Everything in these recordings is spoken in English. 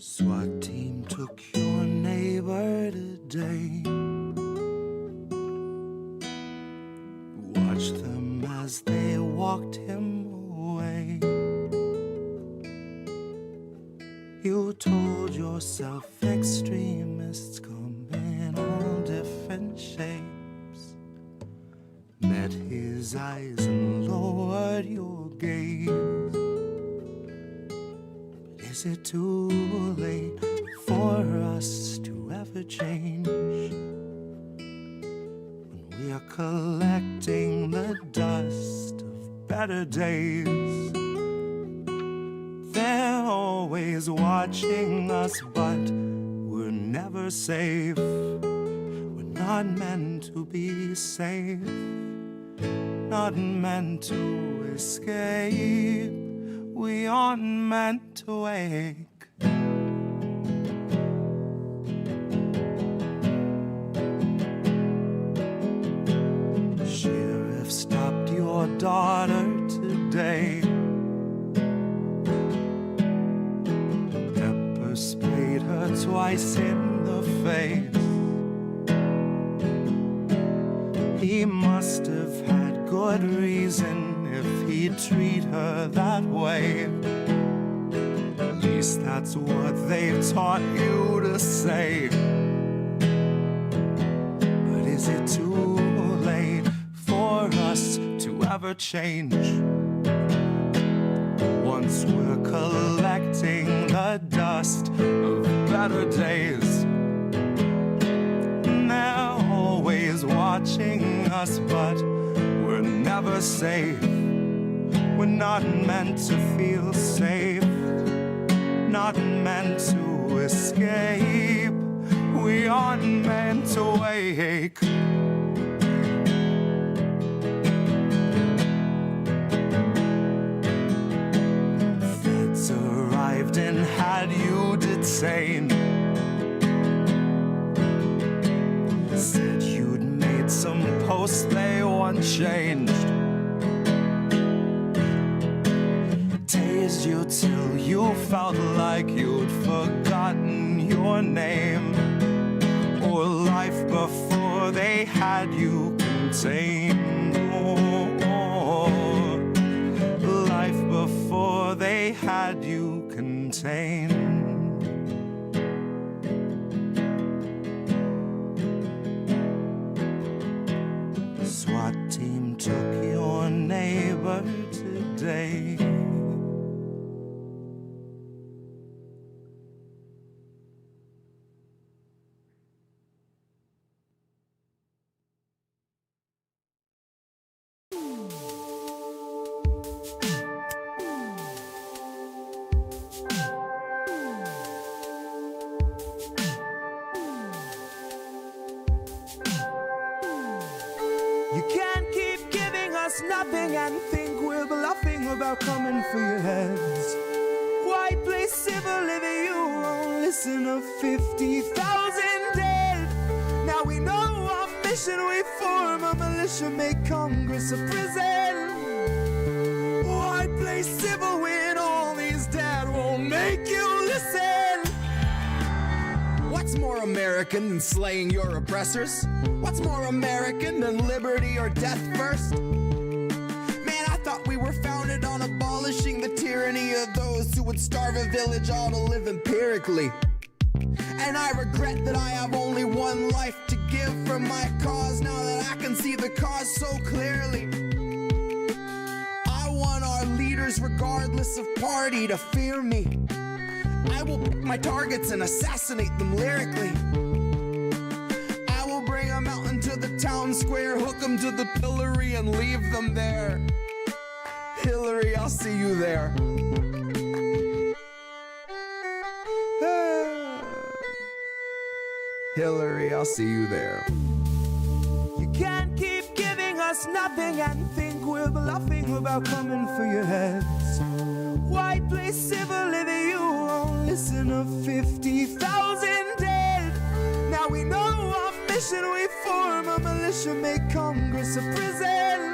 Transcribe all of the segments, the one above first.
SWAT team took your neighbor today. Watched them as they walked him away. You told yourself extremists come in all different shapes. Met his eyes and lowered your gaze. But is it too late for us to ever change? When we are collecting the dust of better days. They're always watching us, but we're never safe. We're not meant to be safe, not meant to escape. We aren't meant to wake. Sheriff stopped your daughter today. Pepper sprayed her twice in the face. He must have had good reason if he'd treat her that way. At least that's what they've taught you to say. But is it too late for us to ever change? Once we're collecting the dust of better days. They're always watching us, but we're never safe. We're not meant to feel safe, not meant to escape. We aren't meant to wake. Feds arrived and had you detained. Said you'd made some posts they want changed. Tased you till you felt like you'd forgotten your name, or life before they had you contained. Life before they had you contained. SWAT team took your neighbor today. You can't keep giving us nothing and think we're bluffing about coming for your heads. Why play civil if you won't listen to 50,000 dead? Now we know our mission, we form a militia, make Congress a prison. Why play civil when all these dead won't make you listen? What's more American than slaying your oppressors? What's more American than liberty or death first? Man, I thought we were founded on abolishing the tyranny of those who would starve a village all to live empirically. And I regret that I have only one life to give for my cause, now that I can see the cause so clearly. I want our leaders, regardless of party, to fear me. I will pick my targets and assassinate them lyrically. I will bring a mountain to the town square, hook them to the pillory and leave them there. Hillary, I'll see you there. Hillary, I'll see you there. You can't keep giving us nothing and think we're bluffing about coming for your heads. Why play civil if you won't listen to 50,000 dead? Now we know our mission, we form a militia, make Congress a prison.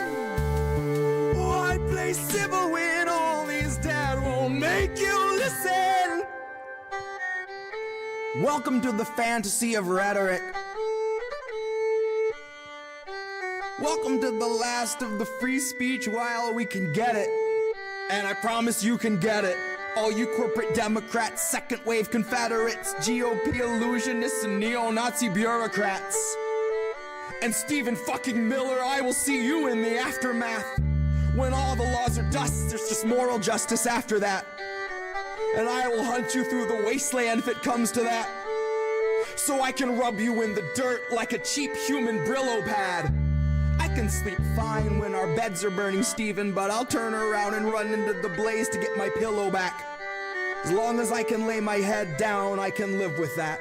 Why play civil when all these dead won't make you listen? Welcome to the fantasy of rhetoric. Welcome to the last of the free speech while we can get it. And I promise you can get it. All you corporate Democrats, second wave Confederates, GOP illusionists, and neo-Nazi bureaucrats. And Stephen fucking Miller, I will see you in the aftermath. When all the laws are dust, there's just moral justice after that. And I will hunt you through the wasteland if it comes to that. So I can rub you in the dirt like a cheap human Brillo pad. I can sleep fine when our beds are burning, Stephen, but I'll turn around and run into the blaze to get my pillow back. As long as I can lay my head down, I can live with that.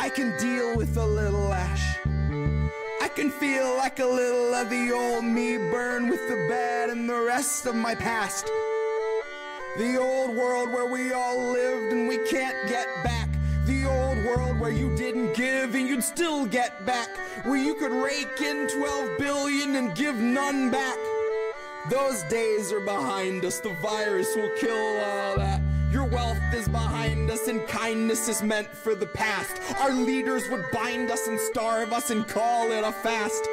I can deal with a little ash. I can feel like a little of the old me burn with the bed and the rest of my past. The old world where we all lived and we can't get back. The old world where you didn't give and you'd still get back. Where you could rake in 12 billion and give none back. Those days are behind us, the virus will kill all that. Your wealth is behind us and kindness is meant for the past. Our leaders would bind us and starve us and call it a fast.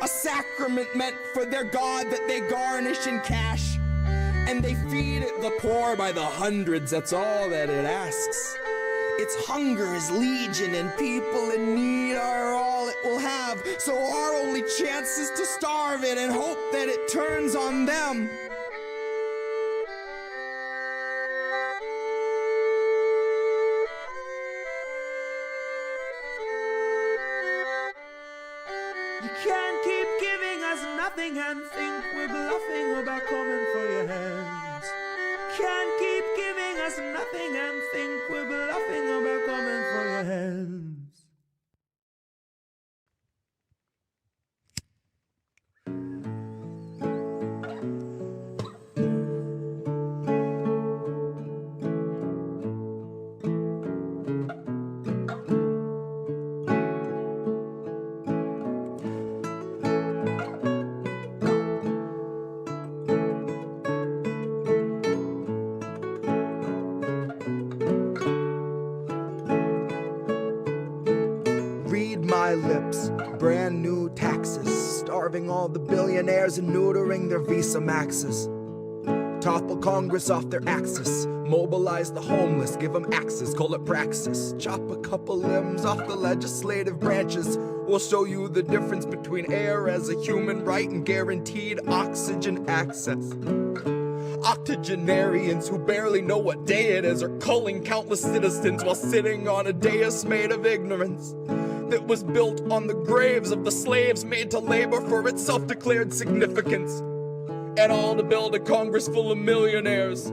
A sacrament meant for their God that they garnish in cash. And they feed it the poor by the hundreds, that's all that it asks. Its hunger is legion and people in need are all it will have. So our only chance is to starve it and hope that it turns on them. You can't keep giving us nothing and think we're bluffing about coming for your hands. Can't keep giving us nothing and think we're bluffing about coming for your hands. My lips, brand new taxes, starving all the billionaires and neutering their Visa Maxes. Topple Congress off their axis, mobilize the homeless, give them axes, call it praxis. Chop a couple limbs off the legislative branches. We'll show you the difference between air as a human right and guaranteed oxygen access. Octogenarians who barely know what day it is are culling countless citizens while sitting on a dais made of ignorance that was built on the graves of the slaves made to labor for its self-declared significance. And all to build a Congress full of millionaires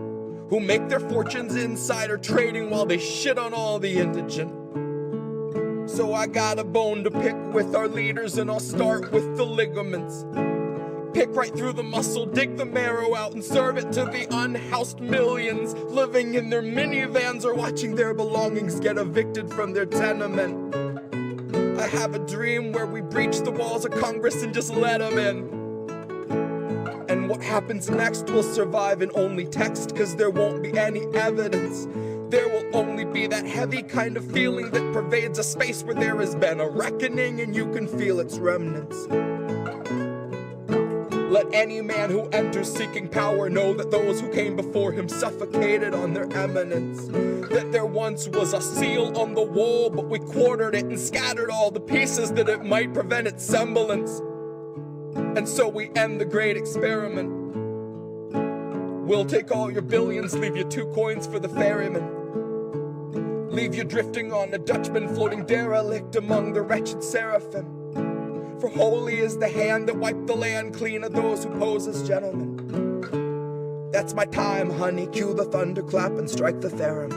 who make their fortunes insider trading while they shit on all the indigent. So I got a bone to pick with our leaders and I'll start with the ligaments. Pick right through the muscle, dig the marrow out and serve it to the unhoused millions living in their minivans or watching their belongings get evicted from their tenement. I have a dream where we breach the walls of Congress and just let them in. And what happens next will survive in only text, cause there won't be any evidence. There will only be that heavy kind of feeling that pervades a space where there has been a reckoning and you can feel its remnants. Let any man who enters seeking power know that those who came before him suffocated on their eminence. That there once was a seal on the wall, but we quartered it and scattered all the pieces that it might prevent its semblance. And so we end the great experiment. We'll take all your billions, leave you 2 coins for the ferryman. Leave you drifting on a Dutchman floating derelict among the wretched seraphim. For holy is the hand that wiped the land clean of those who pose as gentlemen. That's my time, honey, cue the thunderclap and strike the theremin.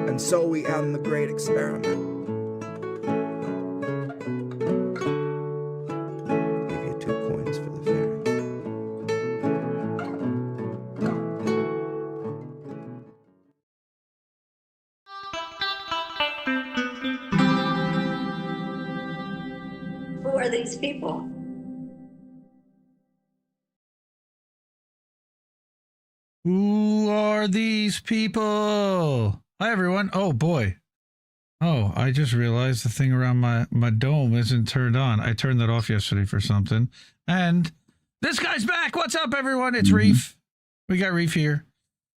And so we end the great experiment. Give you 2 coins for the ferryman. Who are these people? Who are are these people? Hi, everyone. Oh, boy. Oh, I just realized the thing around my dome isn't turned on. I turned that off yesterday for something. And this guy's back. What's up, everyone? It's Reef. We got Reef here.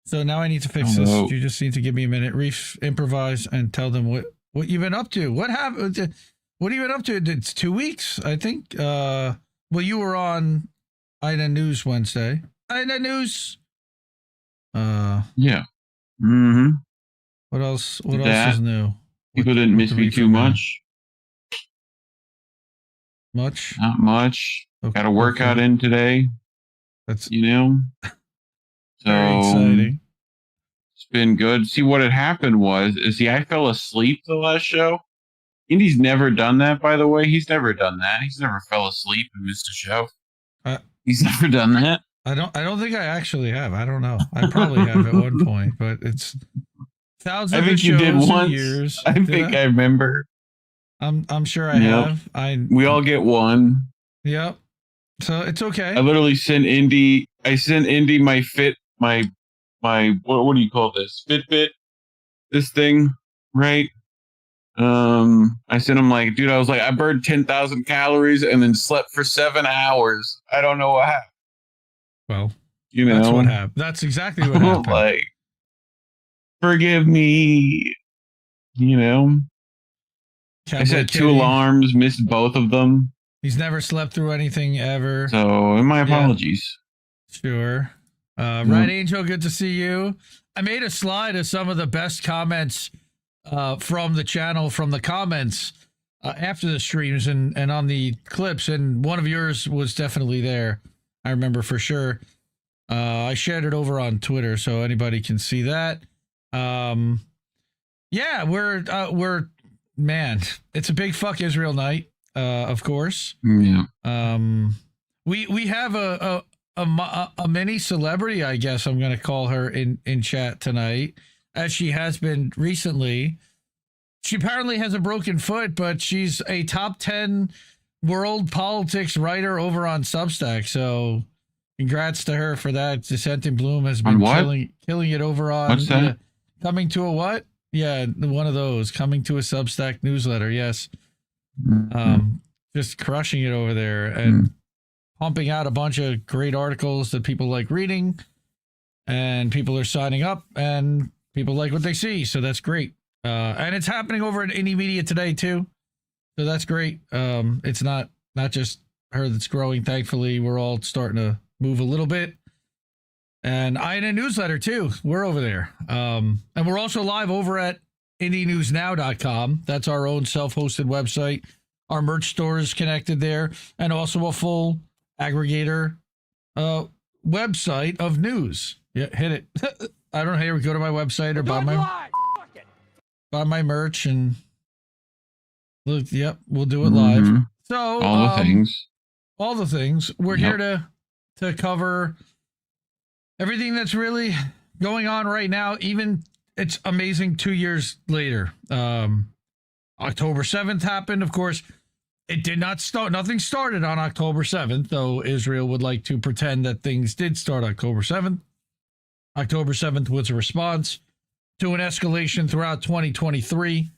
So now I need to fix this. You just need to give me a minute. Reef, improvise and tell them what you've been up to. What happened? What have you been up to? It's 2 weeks, I think. Well, you were on INA News Wednesday. INA News. Yeah. Mm-hmm. What else? What else is new? People didn't miss me too much. Much? Not much. Okay. Got a workout in today. That's So very exciting. It's been good. See, what had happened was, I fell asleep the last show. Indy's never done that, by the way. He's never done that. He's never fell asleep and missed a show. He's never done that. I don't think I actually have. I don't know. I probably have at one point, but it's thousands I think of you shows did and once. years. I think I remember. I'm sure I have. We all get one. Yep. So it's okay. I literally sent Indy. I sent Indy my what do you call this? Fitbit. This thing, right? I sent him like, dude, I was like, I burned 10,000 calories and then slept for 7 hours. I don't know what happened. Well, that's what happened. That's exactly what happened. Like, forgive me. I set 2 alarms, missed both of them. He's never slept through anything ever. So, my apologies. Sure. Right, Angel, good to see you. I made a slide of some of the best comments from the channel, from the comments after the streams and on the clips, and one of yours was definitely there. I remember for sure. I shared it over on Twitter, so anybody can see that. Yeah, we're man, it's a big fuck Israel night, of course. Yeah. We have a mini celebrity, I guess I'm going to call her in chat tonight, as she has been recently. She apparently has a broken foot, but she's a top 10 world politics writer over on Substack. So congrats to her for that. Dissent in Bloom has been killing it over on. What's that? Coming to a what? Yeah, one of those. Coming to a Substack newsletter. Yes. Just crushing it over there and pumping out a bunch of great articles that people like reading, and people are signing up and people like what they see. So that's great. And it's happening over at Indie Media today too. So that's great. It's not just her that's growing. Thankfully, we're all starting to move a little bit. And INA Newsletter too. We're over there. And we're also live over at IndieNewsNow.com. That's our own self-hosted website. Our merch store is connected there, and also a full aggregator website of news. Yeah, hit it. I don't know how you go to my website or buy my merch and look. Yep, we'll do it live. So all the things. We're here to cover everything that's really going on right now. Even it's amazing 2 years later. October 7th happened, of course. It did not start. Nothing started on October 7th, though Israel would like to pretend that things did start October 7th. October 7th was a response to an escalation throughout 2023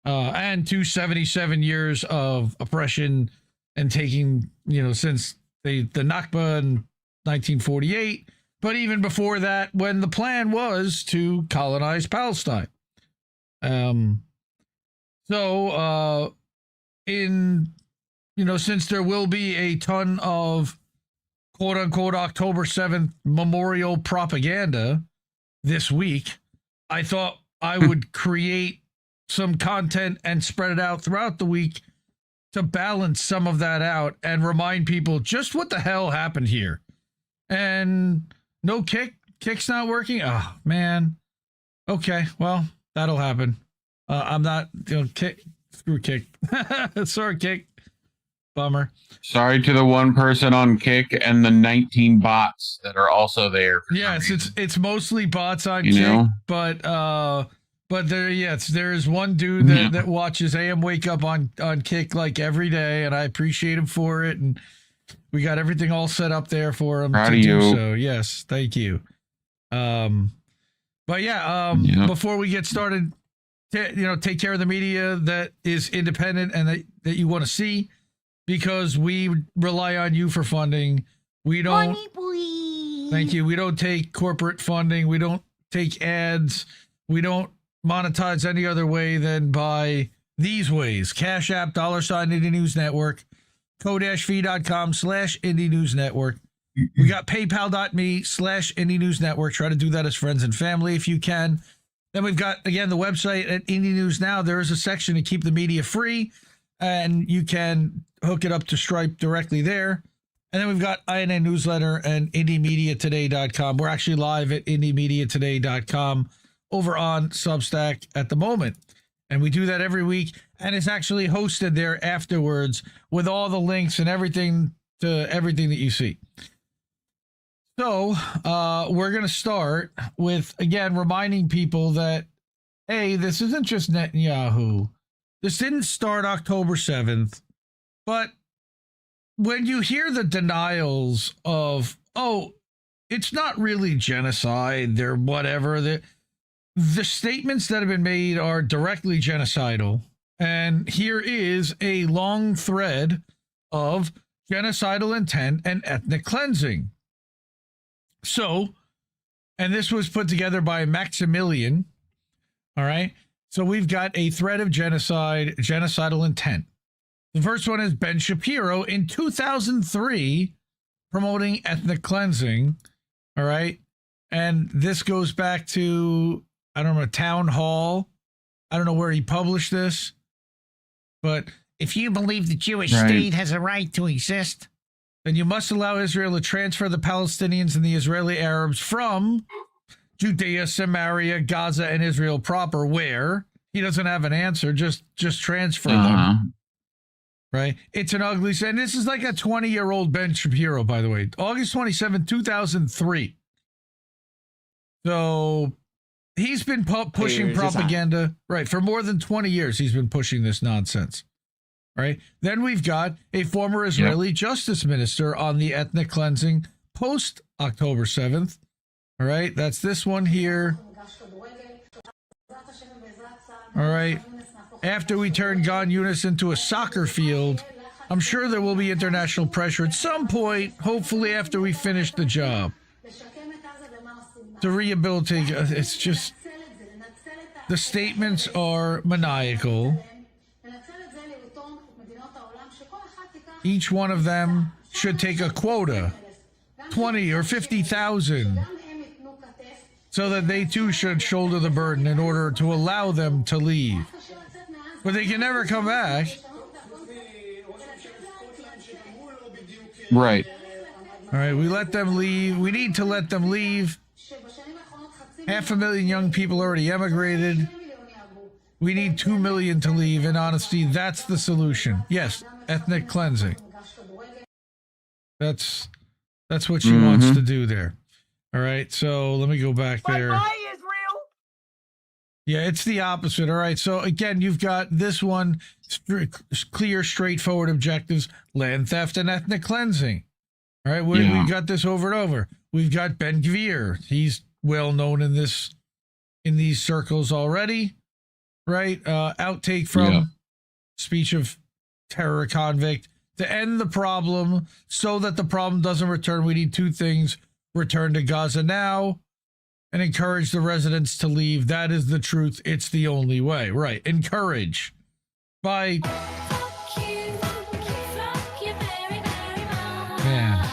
and to 77 years of oppression and taking, since the Nakba in 1948, but even before that, when the plan was to colonize Palestine. Since there will be a ton of quote unquote October 7th memorial propaganda this week, I thought I would create some content and spread it out throughout the week to balance some of that out and remind people just what the hell happened here. And no kick's not working. Oh man. Okay. Well, that'll happen. I'm not, screw kick. Sorry, kick. Bummer. Sorry to the one person on Kick and the 19 bots that are also there. Yes, it's mostly bots on Kick, but there is one dude that watches AM Wake Up on Kick like every day, and I appreciate him for it, and we got everything all set up there for him Proud to of do you. so. Yes, thank you. But yeah, before we get started, take care of the media that is independent and that you want to see, because we rely on you for funding. We don't. Money, please. Thank you. We don't take corporate funding. We don't take ads. We don't monetize any other way than by these ways: Cash App, $, Indie News Network, ko-fi.com/Indie News Network. We got paypal.me/Indie News Network. Try to do that as friends and family if you can. Then we've got, again, the website at Indie News Now. There is a section to keep the media free, and you can hook it up to Stripe directly there. And then we've got INA Newsletter and IndieMediaToday.com. We're actually live at IndieMediaToday.com over on Substack at the moment. And we do that every week. And it's actually hosted there afterwards with all the links and everything to everything that you see. So we're going to start with, again, reminding people that, hey, this isn't just Netanyahu. This didn't start October 7th. But when you hear the denials of, oh, it's not really genocide, they're whatever, the statements that have been made are directly genocidal. And here is a long thread of genocidal intent and ethnic cleansing. So, and this was put together by Maximilian. All right. So we've got a thread of genocidal intent. The first one is Ben Shapiro in 2003 promoting ethnic cleansing. All right. And this goes back to, I don't know, a town hall. I don't know where he published this, but if you believe the Jewish state has a right to exist, then you must allow Israel to transfer the Palestinians and the Israeli Arabs from Judea, Samaria, Gaza, and Israel proper, where he doesn't have an answer, just transfer them. Right? It's an ugly, and this is like a 20-year-old Ben Shapiro, by the way. August 27, 2003. So he's been pushing propaganda, right? For more than 20 years, he's been pushing this nonsense. Right. Then we've got a former Israeli justice minister on the ethnic cleansing post October 7th. All right. That's this one here. All right. After we turn Gan Yunis into a soccer field, I'm sure there will be international pressure at some point, hopefully after we finish the job, to rehabilitate. It's just, the statements are maniacal. Each one of them should take a quota, 20 or 50,000, so that they too should shoulder the burden in order to allow them to leave. But they can never come back. Right. All right, we let them leave. We need to let them leave. 500,000 young people already emigrated. We need 2 million to leave. In honesty, that's the solution. Yes, ethnic cleansing. That's what she wants to do there. All right, so let me go back there. Yeah, it's the opposite. All right, so again, you've got this one, clear, straightforward objectives: land theft and ethnic cleansing. All right, we got this over and over. We've got Ben Gvir. He's well known in these circles already. Right, outtake from speech of terror convict. To end the problem, so that the problem doesn't return, we need two things: return to Gaza now and encourage the residents to leave. That is the truth. It's the only way. Right, encourage by man.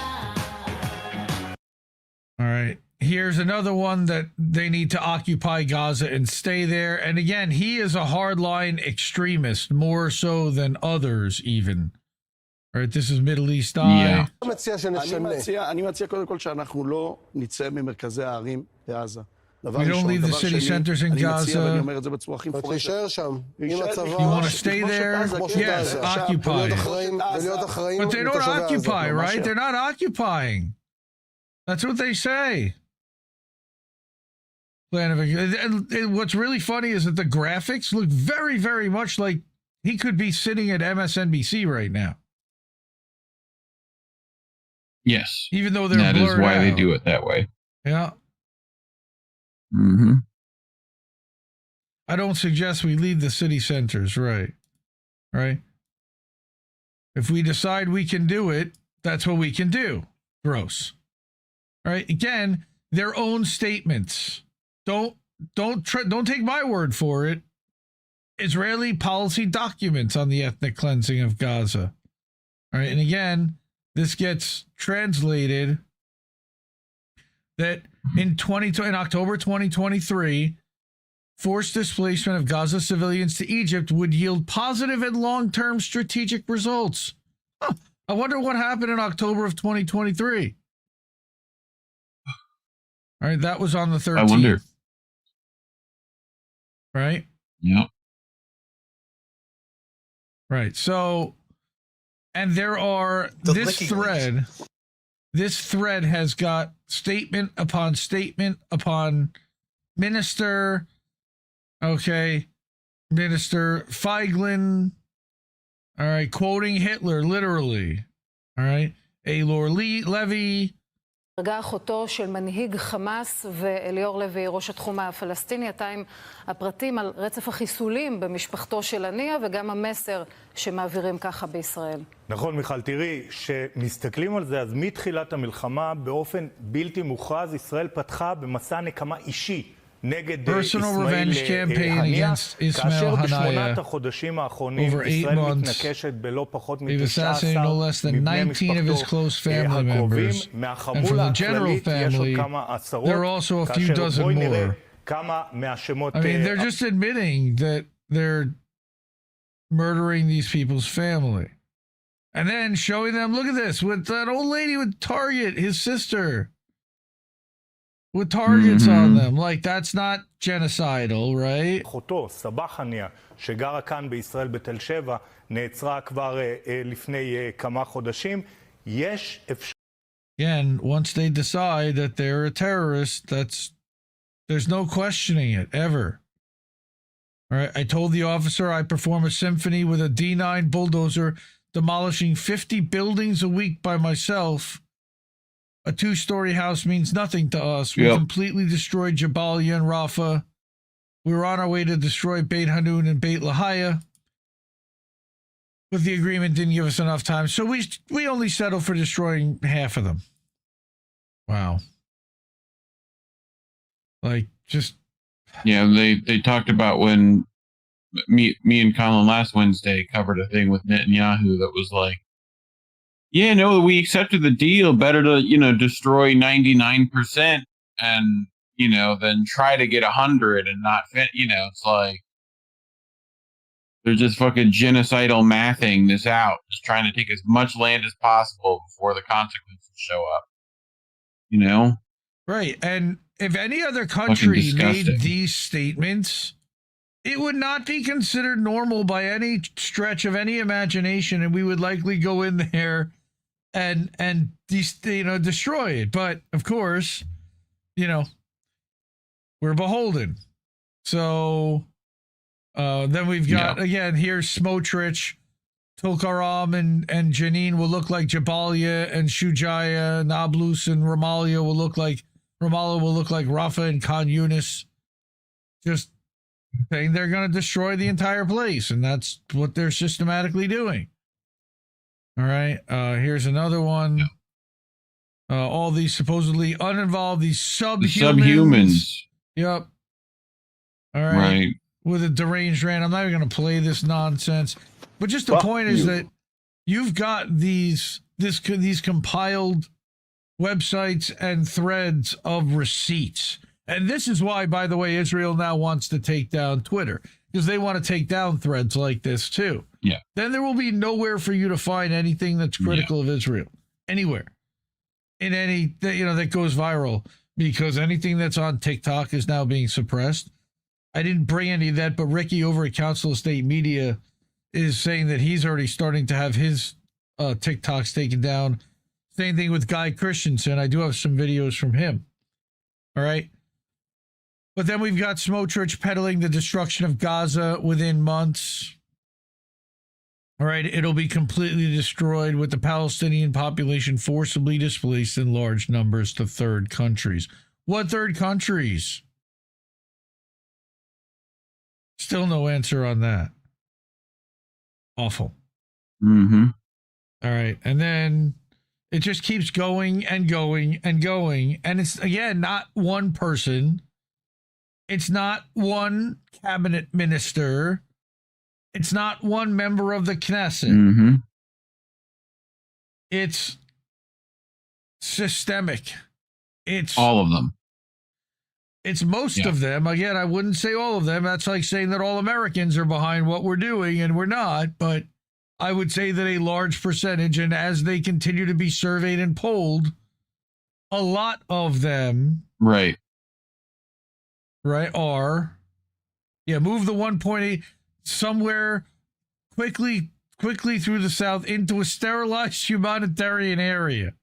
All right, here's another one that they need to occupy Gaza and stay there. And again, he is a hardline extremist, more so than others even. All right, this is Middle East Eye. אני מציע קודם כל שאנחנו לא נצא ממרכזי הערים בעזה. We don't leave the city centers in Gaza. ואני אומר את זה בצורה הכי מפורשת. להישאר שם. עם הצבא. You want to stay there? Yes, occupy. But they don't occupy, right? They're not occupying. That's what they say. And what's really funny is that the graphics look very, very much like he could be sitting at MSNBC right now. Yes. Even though they're that is blurred why out. they do it that way. Yeah. Mm-hmm. I don't suggest we leave the city centers, right? Right? If we decide we can do it, that's what we can do. Gross. Right? Again, their own statements. Don't take my word for it. Israeli policy documents on the ethnic cleansing of Gaza. All right, and again, this gets translated that in October 2023, forced displacement of Gaza civilians to Egypt would yield positive and long-term strategic results. Huh. I wonder what happened in October of 2023. All right, that was on the 13th. I wonder. Right? Yeah. Right. So, and there are this thread has got statement upon minister. Okay. Minister Feiglin. All right. Quoting Hitler, literally. All right. Aylor Levy. הרגה אחותו של מנהיג חמאס ואליאור לוי, ראש התחום הפלסטיני. אתה עם הפרטים על רצף החיסולים במשפחתו של הנייה וגם המסר שמעבירים ככה בישראל. נכון, מיכל, תראי, שמסתכלים על זה, אז מתחילת המלחמה באופן בלתי מוכרז, ישראל פתחה במסע נקמה אישי נגד איסמעיל הנייה, כאשר בשמונת החודשים האחרונים ישראל מתנקשת בלא פחות מ-19 מבני משפחתו הקרובים. מהחמולה הכללית יש עוד כמה עשרות, כאשר בואי נראה כמה מהשמות... I mean, they're just admitting that they're murdering these people's family. And then showing them, look at this, with that old lady with Target, his sister. With targets on them, like that's not genocidal, right? אחותו, סבח הנייה, שגרה כאן בישראל בתל שבע, נעצרה כבר לפני כמה חודשים. יש אפשר... Again, once they decide that they're a terrorist, there's no questioning it, ever. All right, I told the officer I perform a symphony with a D9 bulldozer, demolishing 50 buildings a week by myself. A 2-story house means nothing to us. We completely destroyed Jabalia and Rafah. We were on our way to destroy Beit Hanun and Beit Lahaya, but the agreement didn't give us enough time, so we only settled for destroying half of them. Wow. Like, just... Yeah, they talked about when me and Colin last Wednesday covered a thing with Netanyahu that was like, yeah, no, we accepted the deal. Better to, destroy 99% and, then try to get 100 and not fit. It's like they're just fucking genocidal mathing this out, just trying to take as much land as possible before the consequences show up. Right. And if any other country made these statements, it would not be considered normal by any stretch of any imagination, and we would likely go in there and destroy it. But of course, we're beholden. So then we've got again here's Smotrich, Tulkaram and Janine will look like Jabalia and Shujaya, Nablus and Ramallah will look like Rafah and Khan Yunis. Just saying they're going to destroy the entire place, and that's what they're systematically doing. All right, here's another one. All these supposedly uninvolved, these subhumans. Yep. All right. With a deranged rant. I'm not even going to play this nonsense. But just the point is that you've got these compiled websites and threads of receipts. And this is why, by the way, Israel now wants to take down Twitter, because they want to take down threads like this too. Yeah. Then there will be nowhere for you to find anything that's critical of Israel anywhere in any that goes viral, because anything that's on TikTok is now being suppressed. I didn't bring any of that, but Ricky over at Council of State Media is saying that he's already starting to have his TikToks taken down. Same thing with Guy Christensen. I do have some videos from him. All right. But then we've got Smotrich peddling the destruction of Gaza within months. All right, it'll be completely destroyed with the Palestinian population forcibly displaced in large numbers to third countries. What third countries? Still no answer on that. Awful. Mm-hmm. All right. And then it just keeps going and going and going. And it's, again, not one person. It's not one cabinet minister. It's not one member of the Knesset. Mm-hmm. It's systemic. It's all of them. It's most of them. Again, I wouldn't say all of them. That's like saying that all Americans are behind what we're doing, and we're not. But I would say that a large percentage, and as they continue to be surveyed and polled, a lot of them, right, are, move the 1.8 somewhere quickly through the South into a sterilized humanitarian area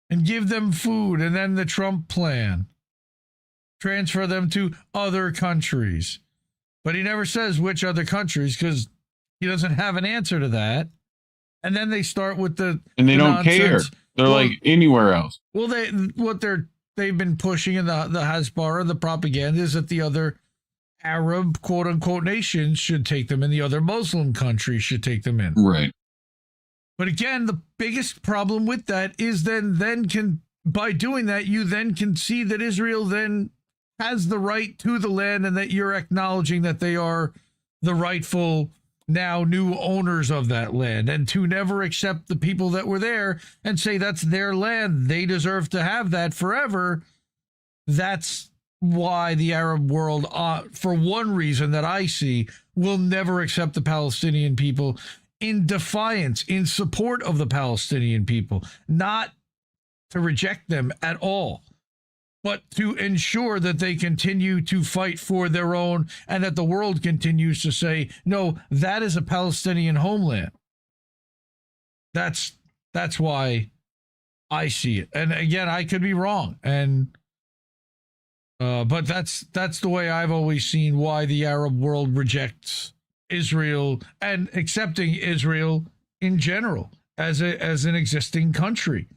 and give them food, and then the Trump plan. Transfer them to other countries. But he never says which other countries because he doesn't have an answer to that. And then they start with and they don't care. They're like anywhere else. Well, they've been pushing in the Hasbara, the propaganda is that the other Arab quote unquote nations should take them and the other Muslim countries should take them in. Right. But again, the biggest problem with that is by doing that, you then can see that Israel then has the right to the land and that you're acknowledging that they are the rightful now new owners of that land, and to never accept the people that were there and say that's their land, they deserve to have that forever. That's why the Arab world, for one reason that I see, will never accept the Palestinian people in defiance, in support of the Palestinian people, not to reject them at all, but to ensure that they continue to fight for their own and that the world continues to say, no, that is a Palestinian homeland. That's why I see it. And again, I could be wrong. But that's the way I've always seen why the Arab world rejects Israel and accepting Israel in general as an existing country,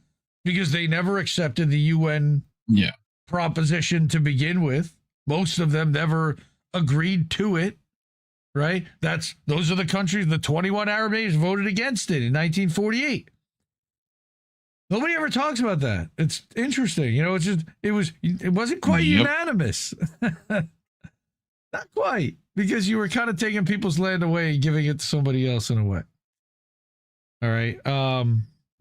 because they never accepted the UN proposition to begin with. Most of them never agreed to it, right? Those are the countries, the 21 Arab nations voted against it in 1948. Nobody ever talks about that. It's interesting. It wasn't quite unanimous. Not quite, because you were kind of taking people's land away and giving it to somebody else in a way. All right.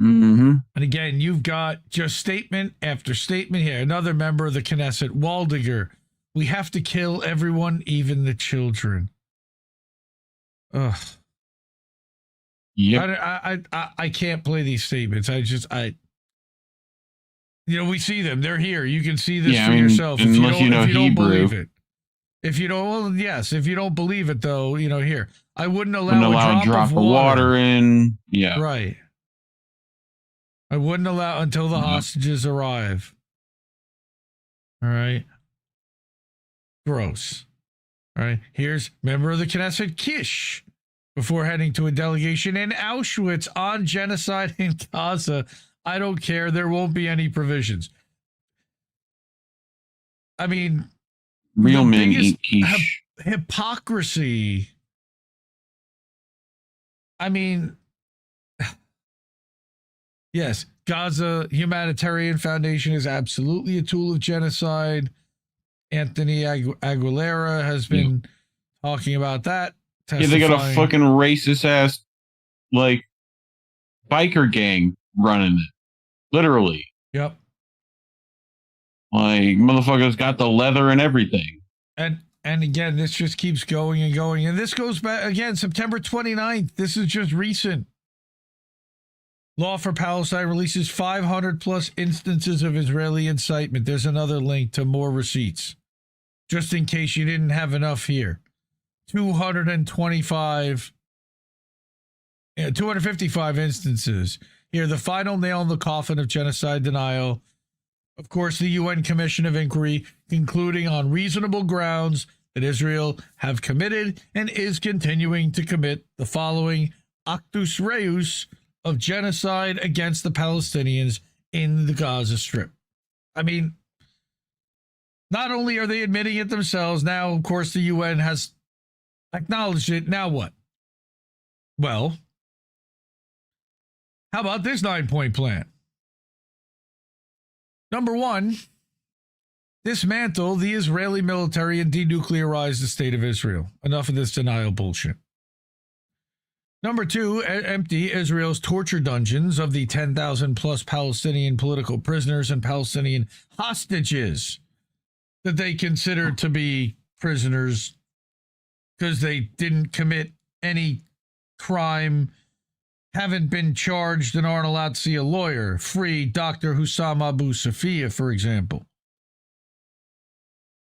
And again, you've got just statement after statement here. Another member of the Knesset, Waldiger. We have to kill everyone, even the children. Ugh. Yep. I can't play these statements. We see them. They're here. You can see this for yourself. If you don't believe it. If you don't, if you don't believe it, though, here. I wouldn't allow a drop of water in. Yeah. Right. I wouldn't allow until the hostages arrive. All right. Gross. All right. Here's member of the Knesset, Kish, before heading to a delegation in Auschwitz on genocide in Gaza. I don't care. There won't be any provisions. I mean, real men eat quiche. Hypocrisy. I mean, yes, Gaza Humanitarian Foundation is absolutely a tool of genocide. Anthony Aguilera has been talking about that. Yeah, they got a fucking racist ass, biker gang running it. Literally. Yep. Motherfuckers got the leather and everything. And again, this just keeps going and going. And this goes back, again, September 29th. This is just recent. Law for Palestine releases 500 plus instances of Israeli incitement. There's another link to more receipts, just in case you didn't have enough here. 255 instances. Here, the final nail in the coffin of genocide denial. Of course, the UN Commission of Inquiry concluding on reasonable grounds that Israel have committed and is continuing to commit the following actus reus of genocide against the Palestinians in the Gaza Strip. I mean, not only are they admitting it themselves, now, of course, the UN has Acknowledged it. Now what? Well, how about this 9-point plan? Number one, dismantle the Israeli military and denuclearize the state of Israel. Enough of this denial bullshit. Number two, empty Israel's torture dungeons of the 10,000 plus Palestinian political prisoners and Palestinian hostages that they consider to be prisoners because they didn't commit any crime, haven't been charged, and aren't allowed to see a lawyer. Free Dr. Hussam Abu Safia, for example.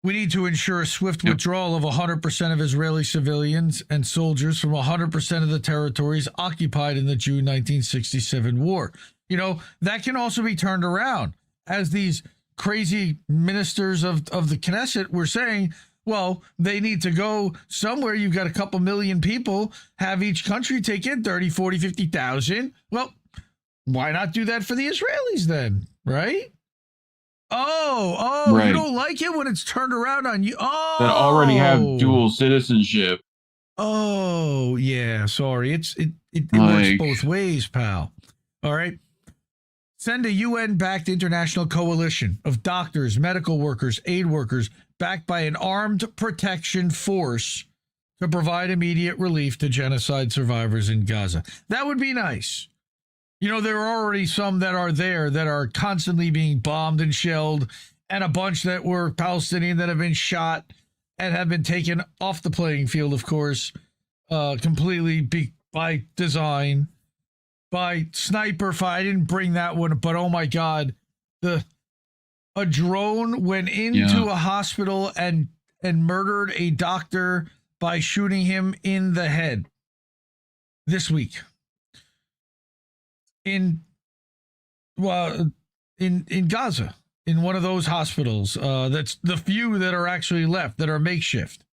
We need to ensure a swift withdrawal of 100% of Israeli civilians and soldiers from 100% of the territories occupied in the June 1967 war. You know, that can also be turned around. As these crazy ministers of the Knesset were saying, well, they need to go somewhere. You've got a couple million people, have each country take in 30, 40, 50,000. Well, why not do that for the Israelis then, right? Oh, right. You don't like it when it's turned around on you? Oh, that already have dual citizenship. Oh, yeah. Sorry. It works both ways, pal. All right. Send a UN-backed international coalition of doctors, medical workers, aid workers, backed by an armed protection force to provide immediate relief to genocide survivors in Gaza. That would be nice. You know, there are already some that are there that are constantly being bombed and shelled, and a bunch that were Palestinian that have been shot and have been taken off the playing field, of course, completely by design, by sniper fire. I didn't bring that one, but oh my God, a drone went into a hospital and murdered a doctor by shooting him in the head this week. In Gaza, in one of those hospitals. That's the few that are actually left that are makeshift.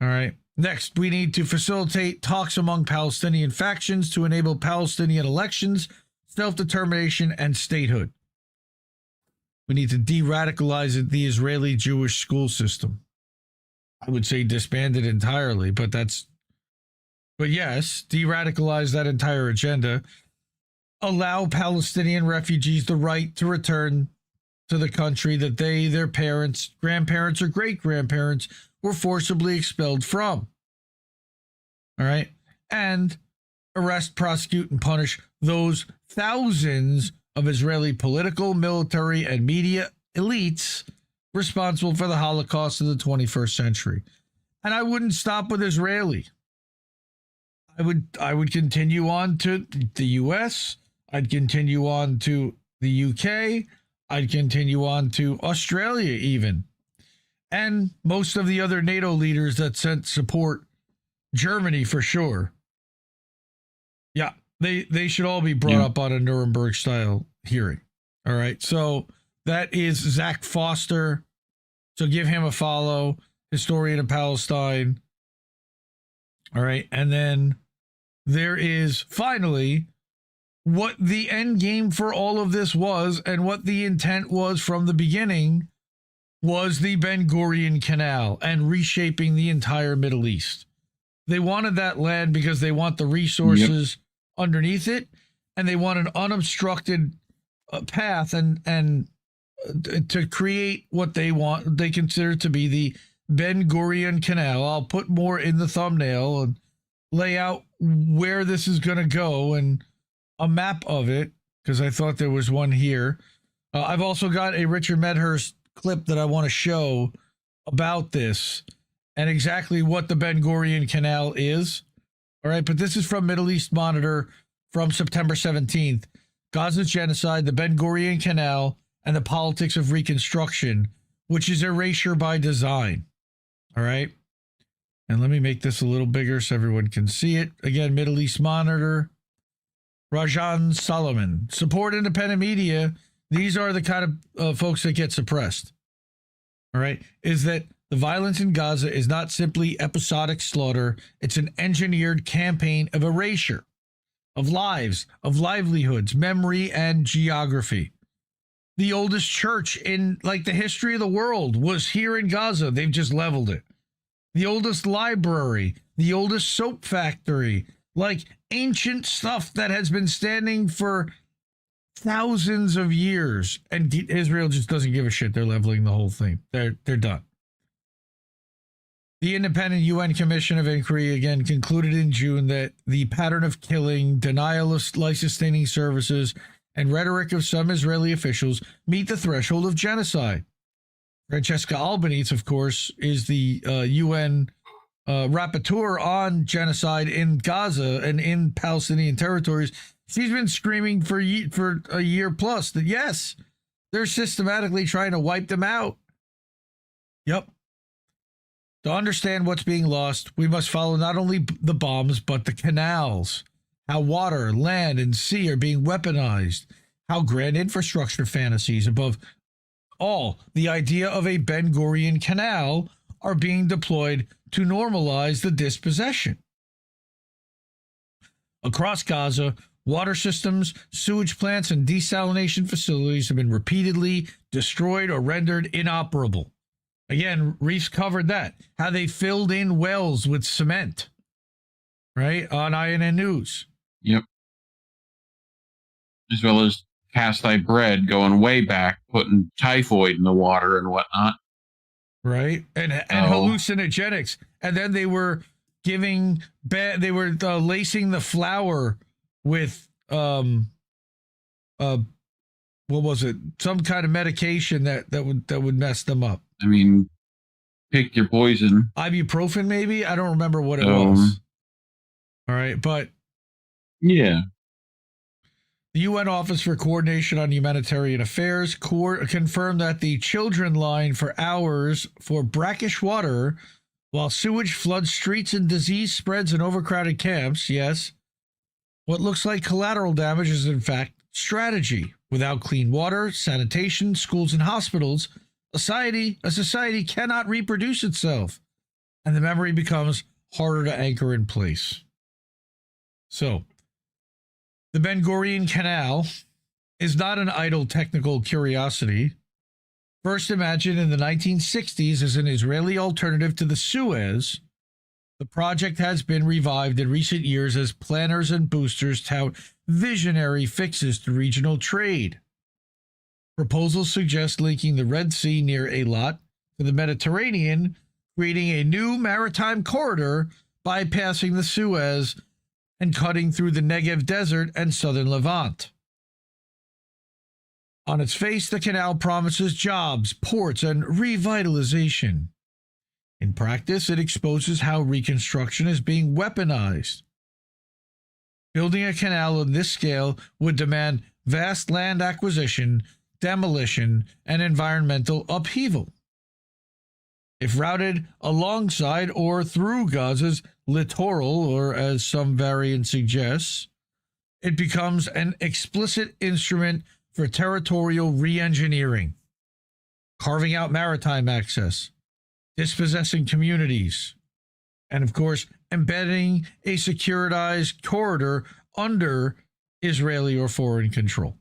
All right. Next, we need to facilitate talks among Palestinian factions to enable Palestinian elections, self-determination, and statehood. We need to de-radicalize the Israeli Jewish school system. I would say disband it entirely, but yes, de-radicalize that entire agenda. Allow Palestinian refugees the right to return to the country that they, their parents, grandparents, or great-grandparents were forcibly expelled from. All right? And arrest, prosecute, and punish those thousands of Israeli political, military, and media elites responsible for the Holocaust of the 21st century. And I wouldn't stop with Israeli. I would continue on to the U.S., I'd continue on to the UK, I'd continue on to Australia even, and most of the other NATO leaders that sent support, Germany for sure. Yeah, they should all be brought up on a Nuremberg-style hearing. All right, so that is Zach Foster. So give him a follow, historian of Palestine. All right, and then there is finally what the end game for all of this was, and what the intent was from the beginning, was the Ben Gurion Canal and reshaping the entire Middle East. They wanted that land because they want the resources underneath it, and they want an unobstructed path and to create what they want, they consider to be the Ben Gurion Canal. I'll put more in the thumbnail and lay out where this is going to go and a map of it, because I thought there was one here. I've also got a Richard Medhurst clip that I want to show about this and exactly what the Ben Gurion Canal is. All right, but this is from Middle East Monitor from September 17th. Gaza's genocide, the Ben Gurion Canal, and the politics of reconstruction, which is erasure by design. All right. And let me make this a little bigger so everyone can see it. Again, Middle East Monitor. Rajan Solomon. Support independent media. These are the kind of folks that get suppressed. All right. Is that the violence in Gaza is not simply episodic slaughter. It's an engineered campaign of erasure of lives, of livelihoods, memory, and geography. The oldest church in like the history of the world was here in Gaza. They've just leveled it. the oldest library, the oldest soap factory, like ancient stuff that has been standing for thousands of years. And Israel just doesn't give a shit. They're leveling the whole thing. They're done. The independent UN Commission of Inquiry again concluded in June that the pattern of killing, denial of life-sustaining services, and rhetoric of some Israeli officials meet the threshold of genocide. Francesca Albanese, of course, is the UN rapporteur on genocide in Gaza and in Palestinian territories. She's been screaming for a year plus that, yes, they're systematically trying to wipe them out. Yep. To understand what's being lost, we must follow not only the bombs, but the canals, how water, land, and sea are being weaponized, how grand infrastructure fantasies, above all, the idea of a Ben Gurion canal, are being deployed to normalize the dispossession. Across Gaza, water systems, sewage plants, and desalination facilities have been repeatedly destroyed or rendered inoperable. Again, Reef's covered that, how they filled in wells with cement, right, on INN News. Yep. As well as cast thy bread, going way back, putting typhoid in the water and whatnot. Right, and hallucinogenics. And then they were giving, they were lacing the flour with, what was it? Some kind of medication that would mess them up. I mean, pick your poison. Ibuprofen, maybe? I don't remember what it was. All right, but yeah. The UN Office for Coordination on Humanitarian Affairs confirmed that the children line for hours for brackish water while sewage floods streets and disease spreads in overcrowded camps. Yes, what looks like collateral damage is in fact strategy. Without clean water, sanitation, schools, and hospitals, a society cannot reproduce itself, and the memory becomes harder to anchor in place. So, the Ben Gurion Canal is not an idle technical curiosity. First imagined in the 1960s as an Israeli alternative to the Suez, the project has been revived in recent years as planners and boosters tout visionary fixes to regional trade. Proposals suggest linking the Red Sea near Eilat to the Mediterranean, creating a new maritime corridor bypassing the Suez and cutting through the Negev Desert and southern Levant. On its face, the canal promises jobs, ports, and revitalization. In practice, it exposes how reconstruction is being weaponized. Building a canal on this scale would demand vast land acquisition, demolition, and environmental upheaval. If routed alongside or through Gaza's littoral, or as some variant suggests, it becomes an explicit instrument for territorial re-engineering, carving out maritime access, dispossessing communities, and of course, embedding a securitized corridor under Israeli or foreign control.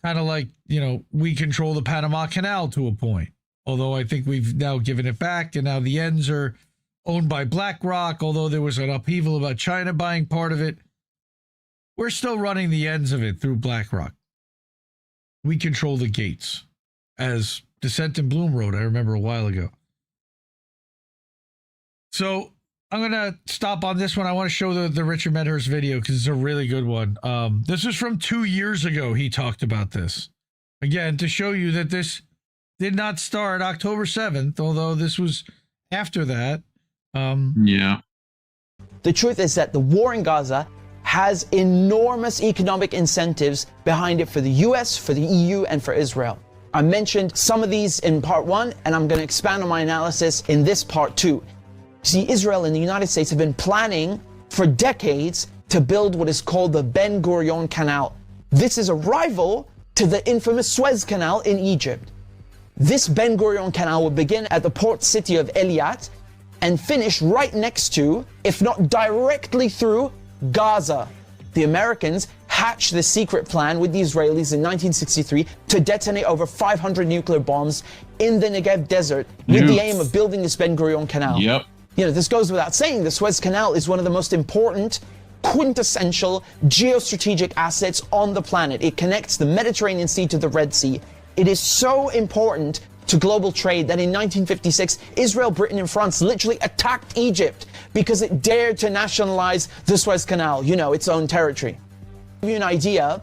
Kind of like, we control the Panama Canal to a point. Although I think we've now given it back, and now the ends are owned by BlackRock, although there was an upheaval about China buying part of it. We're still running the ends of it through BlackRock. We control the gates, as Descent in Bloom wrote, I remember a while ago. So I'm going to stop on this one. I want to show the Richard Medhurst video because it's a really good one. This is from 2 years ago. He talked about this. Again, to show you that this did not start October 7th, although this was after that. Yeah. The truth is that the war in Gaza has enormous economic incentives behind it for the US, for the EU, and for Israel. I mentioned some of these in part 1, and I'm going to expand on my analysis in this part 2. See, Israel and the United States have been planning for decades to build what is called the Ben Gurion Canal. This is a rival to the infamous Suez Canal in Egypt. This Ben Gurion Canal will begin at the port city of Eilat and finish right next to, if not directly through, Gaza. The Americans hatched the secret plan with the Israelis in 1963 to detonate over 500 nuclear bombs in the Negev desert with the aim of building this Ben Gurion Canal. Yep. You know, this goes without saying, the Suez Canal is one of the most important, quintessential geostrategic assets on the planet. It connects the Mediterranean Sea to the Red Sea. It is so important to global trade that in 1956, Israel, Britain, and France literally attacked Egypt because it dared to nationalize the Suez Canal, you know, its own territory. To give you an idea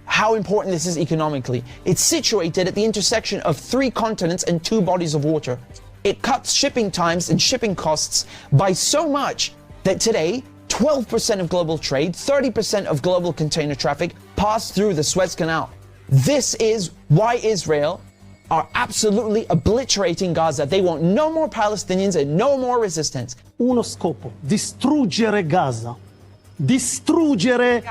how important this is economically, it's situated at the intersection of 3 continents and 2 bodies of water. It cuts shipping times and shipping costs by so much that today, 12% of global trade, 30% of global container traffic pass through the Suez Canal. This is why Israel are absolutely obliterating Gaza. They want no more Palestinians and no more resistance. Uno scopo, distruggere Gaza. Distruggere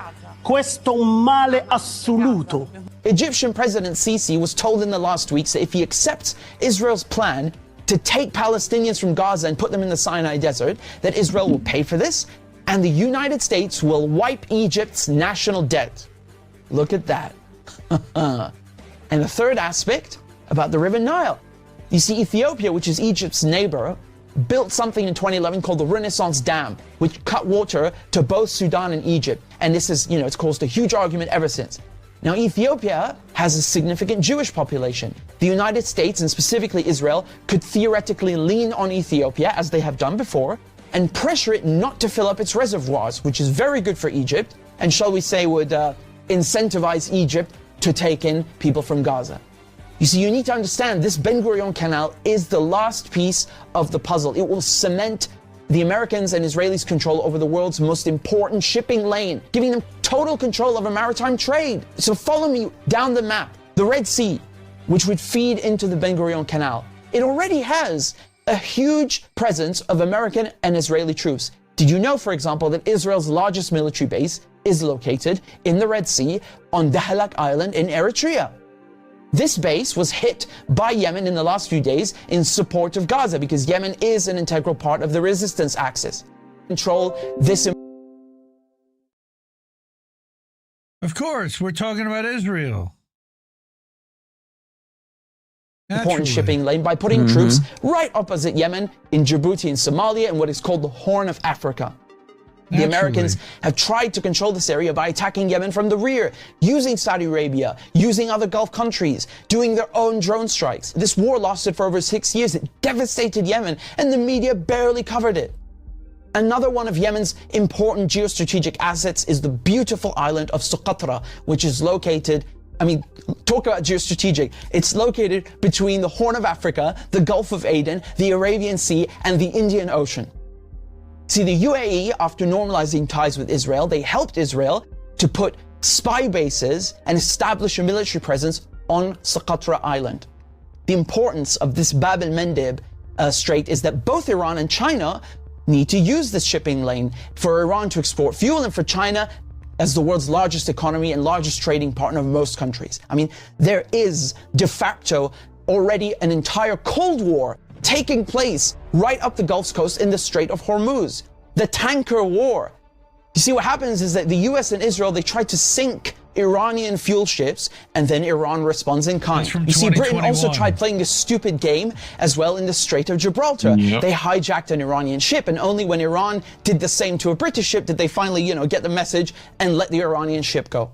questo male assoluto. Egyptian President Sisi was told in the last weeks that if he accepts Israel's plan to take Palestinians from Gaza and put them in the Sinai Desert, that Israel will pay for this, and the United States will wipe Egypt's national debt. Look at that. And the third aspect about the River Nile. You see, Ethiopia, which is Egypt's neighbor, built something in 2011 called the Renaissance Dam, which cut water to both Sudan and Egypt. And this is, it's caused a huge argument ever since. Now, Ethiopia has a significant Jewish population. The United States, and specifically Israel, could theoretically lean on Ethiopia, as they have done before, and pressure it not to fill up its reservoirs, which is very good for Egypt, and shall we say would incentivize Egypt to take in people from Gaza. You see, you need to understand this Ben Gurion Canal is the last piece of the puzzle. It will cement the Americans' and Israelis' control over the world's most important shipping lane, giving them total control over maritime trade. So follow me down the map. The Red Sea, which would feed into the Ben Gurion Canal, it already has a huge presence of American and Israeli troops. Did you know, for example, that Israel's largest military base is located in the Red Sea on Dahlak Island in Eritrea? This base was hit by Yemen in the last few days in support of Gaza because Yemen is an integral part of the resistance axis. Control this. Of course, we're talking about Israel. Important shipping lane by putting troops right opposite Yemen in Djibouti in Somalia and what is called the Horn of Africa. The Americans have tried to control this area by attacking Yemen from the rear, using Saudi Arabia, using other Gulf countries, doing their own drone strikes. This war lasted for over 6 years. It devastated Yemen, and the media barely covered it. Another one of Yemen's important geostrategic assets is the beautiful island of Socotra, which is located, talk about geostrategic. It's located between the Horn of Africa, the Gulf of Aden, the Arabian Sea, and the Indian Ocean. See, the UAE, after normalizing ties with Israel, they helped Israel to put spy bases and establish a military presence on Socotra Island. The importance of this Bab el-Mandeb Strait is that both Iran and China need to use this shipping lane for Iran to export fuel and for China as the world's largest economy and largest trading partner of most countries. There is de facto already an entire Cold War taking place right up the Gulf Coast in the Strait of Hormuz. The tanker war. You see, what happens is that the US and Israel, they try to sink Iranian fuel ships, and then Iran responds in kind. You see, Britain also tried playing this stupid game as well in the Strait of Gibraltar. They hijacked an Iranian ship, and only when Iran did the same to a British ship did they finally, get the message and let the Iranian ship go.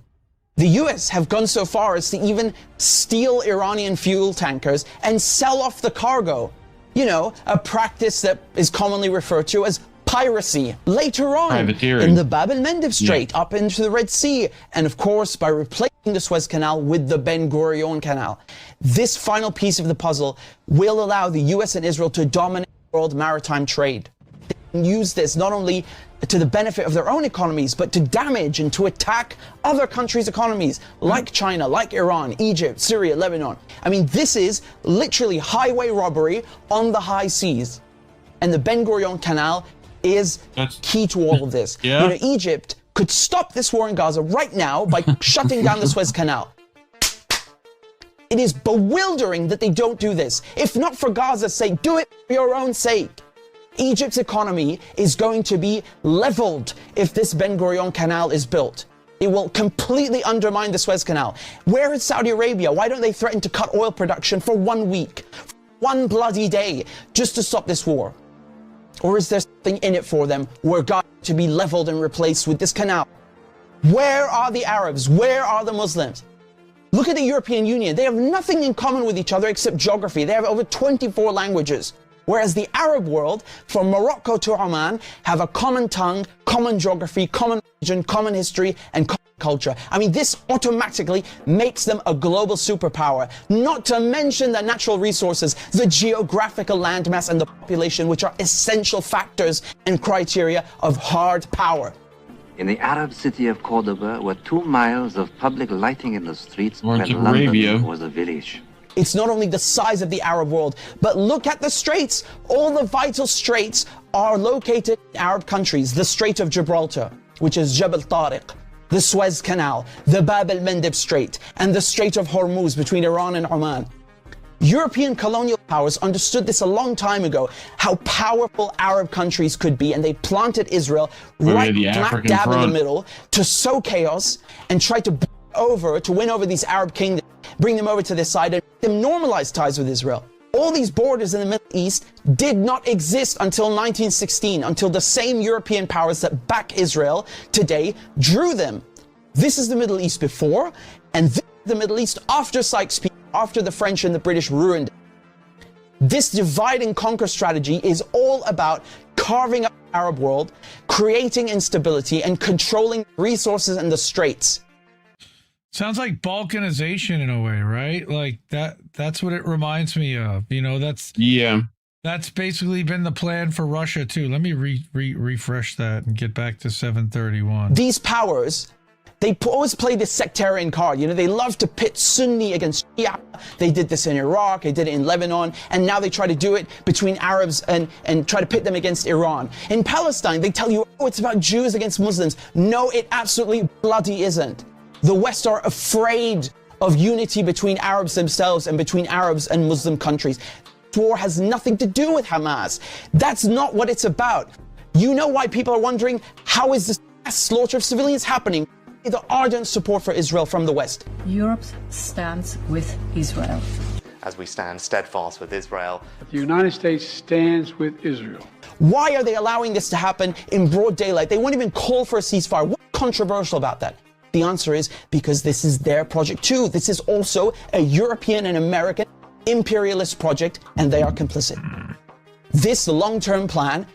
The US have gone so far as to even steal Iranian fuel tankers and sell off the cargo. A practice that is commonly referred to as piracy. Later on, in the Bab el-Mandeb Strait, up into the Red Sea, and of course, by replacing the Suez Canal with the Ben Gurion Canal. This final piece of the puzzle will allow the US and Israel to dominate world maritime trade. They can use this not only to the benefit of their own economies, but to damage and to attack other countries' economies, like China, like Iran, Egypt, Syria, Lebanon. This is literally highway robbery on the high seas. And the Ben Gurion Canal is key to all of this. Egypt could stop this war in Gaza right now by shutting down the Suez Canal. It is bewildering that they don't do this. If not for Gaza's sake, do it for your own sake. Egypt's economy is going to be leveled if this Ben Gurion Canal is built. It will completely undermine the Suez Canal. Where is Saudi Arabia? Why don't they threaten to cut oil production for 1 week, one bloody day, just to stop this war? Or is there something in it for them where God to be leveled and replaced with this canal? Where are the Arabs? Where are the Muslims? Look at the European Union. They have nothing in common with each other except geography. They have over 24 languages. Whereas the Arab world, from Morocco to Oman, have a common tongue, common geography, common religion, common history, and common culture. I mean, this automatically makes them a global superpower, not to mention the natural resources, the geographical landmass, and the population, which are essential factors and criteria of hard power. In the Arab city of Cordoba were 2 miles of public lighting in the streets Or when London was a village. It's not only the size of the Arab world, but look at the straits. All the vital straits are located in Arab countries. The Strait of Gibraltar, which is Jabal Tariq, the Suez Canal, the Bab el-Mandeb Strait, and the Strait of Hormuz between Iran and Oman. European colonial powers understood this a long time ago, how powerful Arab countries could be, and they planted Israel right smack dab in the middle to sow chaos and try to win over these Arab kingdoms, bring them over to their side and make them normalize ties with Israel. All these borders in the Middle East did not exist until 1916, until the same European powers that back Israel today drew them. This is the Middle East before, and this is the Middle East after Sykes-Picot, after the French and the British ruined it. This divide and conquer strategy is all about carving up the Arab world, creating instability, and controlling resources and the straits. Sounds like balkanization in a way, right? Like that's what it reminds me of. You know, that's basically been the plan for Russia too. Let me refresh that and get back to 731. These powers, they always play this sectarian card. You know, they love to pit Sunni against Shia. They did this in Iraq, they did it in Lebanon, and now they try to do it between Arabs and try to pit them against Iran. In Palestine, they tell you, oh, it's about Jews against Muslims. No, it absolutely bloody isn't. The West are afraid of unity between Arabs themselves and between Arabs and Muslim countries. This war has nothing to do with Hamas. That's not what it's about. You know why people are wondering, how is this mass slaughter of civilians happening? The ardent support for Israel from the West. Europe stands with Israel. As we stand steadfast with Israel. The United States stands with Israel. Why are they allowing this to happen in broad daylight? They won't even call for a ceasefire. What's controversial about that? The answer is because this is their project too. This is also a European and American imperialist project, and they are complicit. This long-term plan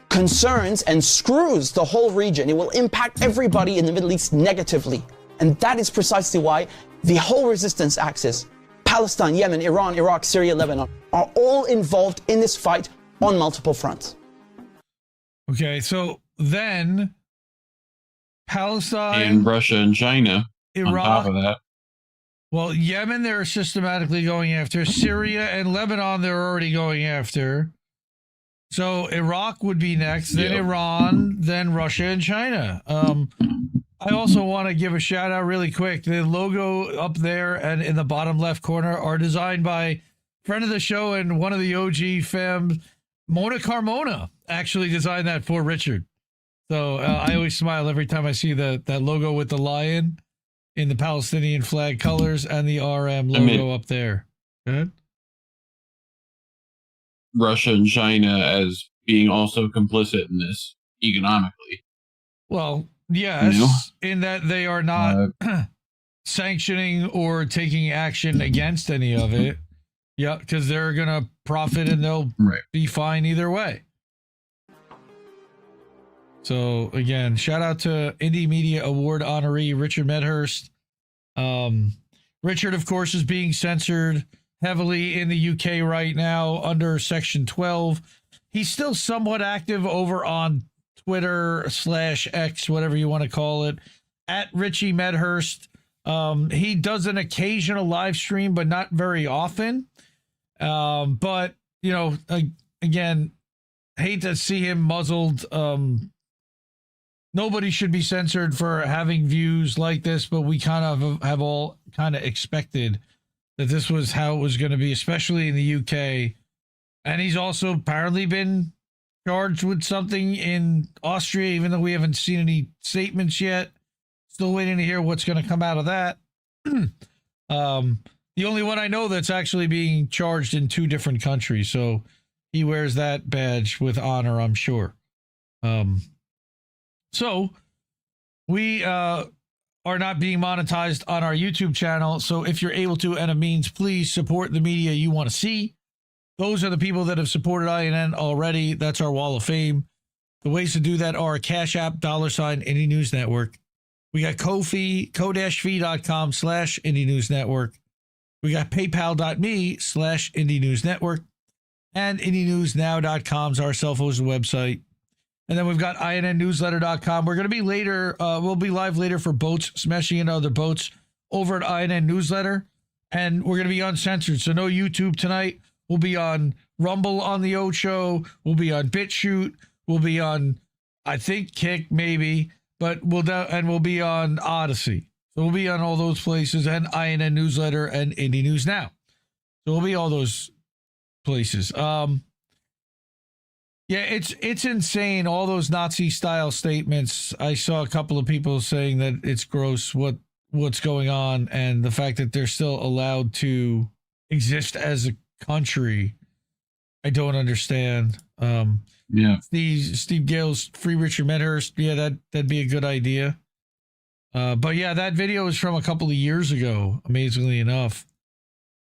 concerns and screws the whole region. It will impact everybody in the Middle East negatively. And that is precisely why the whole resistance axis, Palestine, Yemen, Iran, Iraq, Syria, Lebanon, are all involved in this fight on multiple fronts. Okay, so then Palestine and Russia and China Iraq, on top of that. Well, Yemen they're systematically going after. Syria and Lebanon they're already going after. So Iraq would be next, then Iran, then Russia and China. I also want to give a shout out really quick. The logo up there and in the bottom left corner are designed by friend of the show and one of the OG fams, Mona Carmona, actually designed that for Richard. So I always smile every time I see that logo with the lion in the Palestinian flag colors and the RM logo up there. Good. Russia and China as being also complicit in this economically. Well, yes, in that they are not sanctioning or taking action against any of it. Yeah, because they're going to profit and they'll be fine either way. So, again, shout out to Indie Media Award honoree Richard Medhurst. Richard, of course, is being censored heavily in the UK right now under Section 12. He's still somewhat active over on Twitter/X, whatever you want to call it, at Richie Medhurst. He does an occasional live stream, but not very often. But, you know, again, hate to see him muzzled. Nobody should be censored for having views like this, but we kind of have all kind of expected that this was how it was going to be, especially in the UK. And he's also apparently been charged with something in Austria, even though we haven't seen any statements yet. Still waiting to hear what's going to come out of that. The only one I know that's actually being charged in 2 different countries, so he wears that badge with honor, I'm sure. So we are not being monetized on our YouTube channel, so if you're able to and a means, please support the media you want to see. Those are the people that have supported INN already. That's our wall of fame. The ways to do that are Cash App, $ Indie News Network. We got Ko-fi, ko-fi.com/Indie News Network. We got paypal.me/Indie News Network. And IndieNewsNow.com's our self-hosted website. And then we've got INNNewsletter.com. We're going to be later, we'll be live later for boats smashing into other boats over at INN Newsletter. And we're going to be uncensored. So no YouTube tonight. We'll be on Rumble on the Ocho. We'll be on BitChute. We'll be on, I think, Kick, maybe. But we'll be on Odyssey. So we'll be on all those places and INN Newsletter and Indie News Now. So we'll be all those places. Yeah, it's insane. All those Nazi style statements. I saw a couple of people saying that it's gross what's going on, and the fact that they're still allowed to exist as a country. I don't understand. Yeah. Steve Gale's Free Richard Medhurst. Yeah, that'd be a good idea. But yeah, that video is from a couple of years ago, amazingly enough.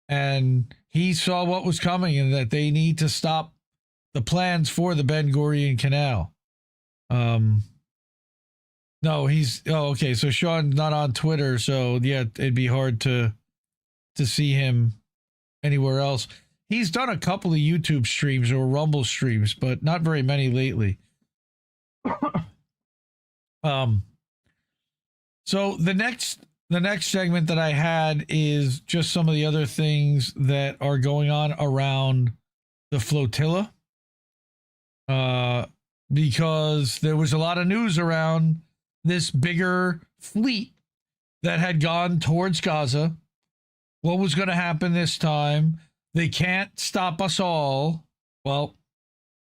And he saw what was coming and that they need to stop the plans for the Ben Gurion Canal. No, okay. So Sean's not on Twitter. So yeah, it'd be hard to see him anywhere else. He's done a couple of YouTube streams or Rumble streams, but not very many lately. So the next segment that I had is just some of the other things that are going on around the flotilla. Because there was a lot of news around this bigger fleet that had gone towards Gaza. What was going to happen this time? They can't stop us all. Well,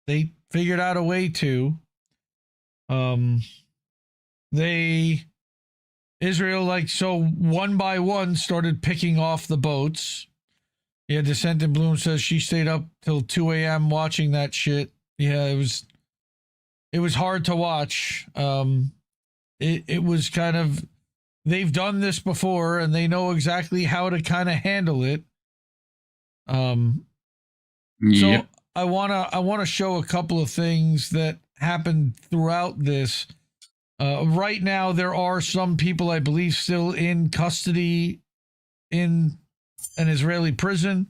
they figured out a way to. Israel, so one by one started picking off the boats. Yeah, Descent in Bloom says she stayed up till 2 a.m. watching that shit. Yeah, it was hard to watch. It was kind of, they've done this before and they know exactly how to kind of handle it. So I want to show a couple of things that happened throughout this. Right now, there are some people, I believe, still in custody in an Israeli prison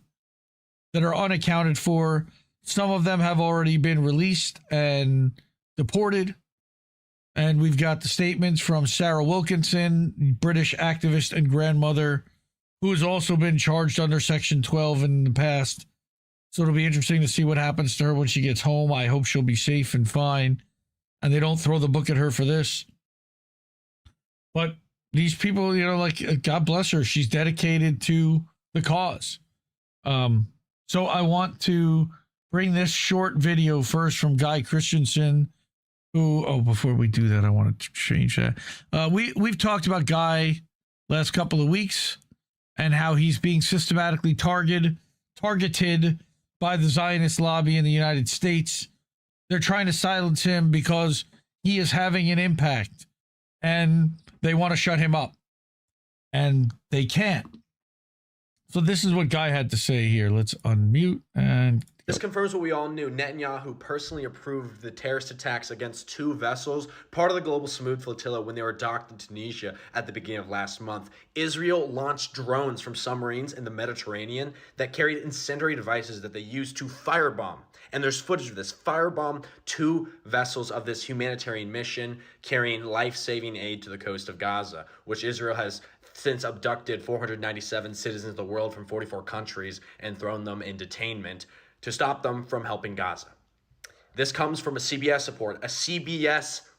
that are unaccounted for. Some of them have already been released and deported. And we've got the statements from Sarah Wilkinson, British activist and grandmother, who has also been charged under Section 12 in the past. So it'll be interesting to see what happens to her when she gets home. I hope she'll be safe and fine, and they don't throw the book at her for this. But these people, God bless her. She's dedicated to the cause. So I want to bring this short video first from Guy Christensen, who, before we do that, I want to change that. We've talked about Guy last couple of weeks and how he's being systematically targeted by the Zionist lobby in the United States. They're trying to silence him because he is having an impact and they want to shut him up and they can't. So this is what Guy had to say here. Let's unmute and this confirms what we all knew. Netanyahu personally approved the terrorist attacks against 2 vessels, part of the global Sumud flotilla, when they were docked in Tunisia at the beginning of last month. Israel launched drones from submarines in the Mediterranean that carried incendiary devices that they used to firebomb. And there's footage of this, firebomb 2 vessels of this humanitarian mission carrying life-saving aid to the coast of Gaza, which Israel has since abducted 497 citizens of the world from 44 countries and thrown them in detainment to stop them from helping Gaza. This comes from a CBS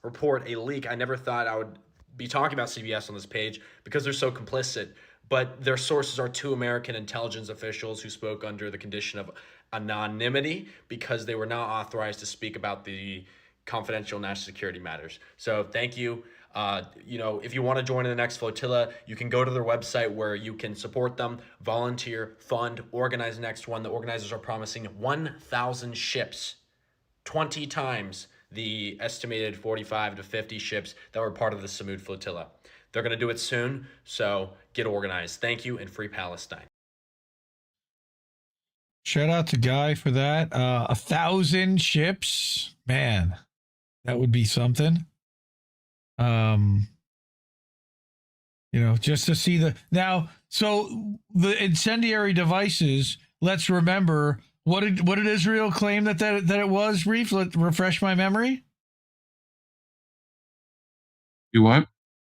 report, a leak. I never thought I would be talking about CBS on this page because they're so complicit, but their sources are 2 American intelligence officials who spoke under the condition of anonymity because they were not authorized to speak about the confidential national security matters. So thank you. If you want to join in the next flotilla, you can go to their website where you can support them, volunteer, fund, organize the next one. The organizers are promising 1,000 ships, 20 times the estimated 45 to 50 ships that were part of the Sumud flotilla. They're going to do it soon, so get organized. Thank you, and free Palestine. Shout out to Guy for that. 1,000 ships, man, that would be something. Just to see so the incendiary devices. Let's remember what did Israel claim that it was? Reef, refresh my memory. Do what?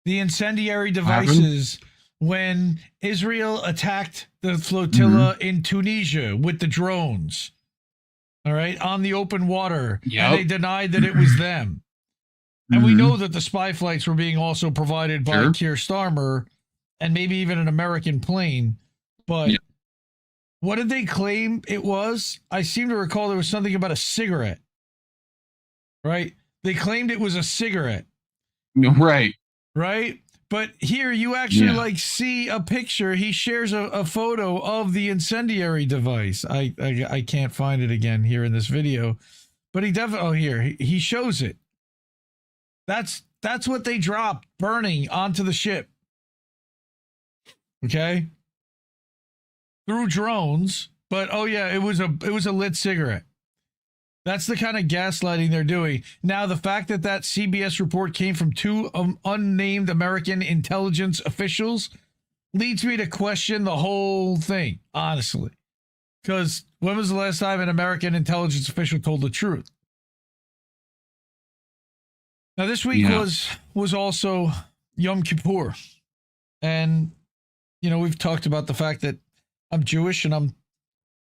The incendiary devices when Israel attacked the flotilla in Tunisia with the drones. All right, on the open water, and they denied that it was them. And we know that the spy flights were being also provided by Keir Starmer and maybe even an American plane. But what did they claim it was? I seem to recall there was something about a cigarette, right? They claimed it was a cigarette. Right. Right? But here you actually see a picture. He shares a photo of the incendiary device. I can't find it again here in this video, but he definitely, he shows it. That's what they dropped, burning onto the ship. Okay? Through drones, but it was a lit cigarette. That's the kind of gaslighting they're doing. Now, the fact that CBS report came from two unnamed American intelligence officials leads me to question the whole thing, honestly. Because when was the last time an American intelligence official told the truth? Now, this week was also Yom Kippur. And, we've talked about the fact that I'm Jewish and I'm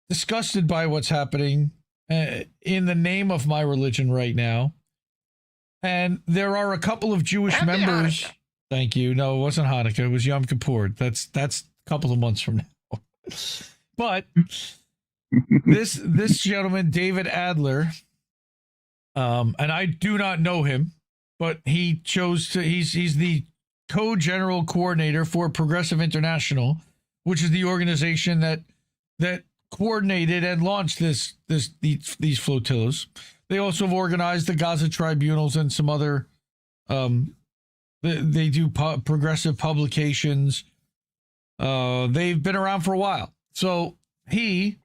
disgusted by what's happening in the name of my religion right now. And there are a couple of Jewish members. Hanukkah. Thank you. No, it wasn't Hanukkah. It was Yom Kippur. That's a couple of months from now. But this gentleman, David Adler, and I do not know him, but he chose to, he's the co-general coordinator for Progressive International, which is the organization that coordinated and launched these flotillas. They also have organized the Gaza tribunals and some other, they do progressive publications. They've been around for a while. So he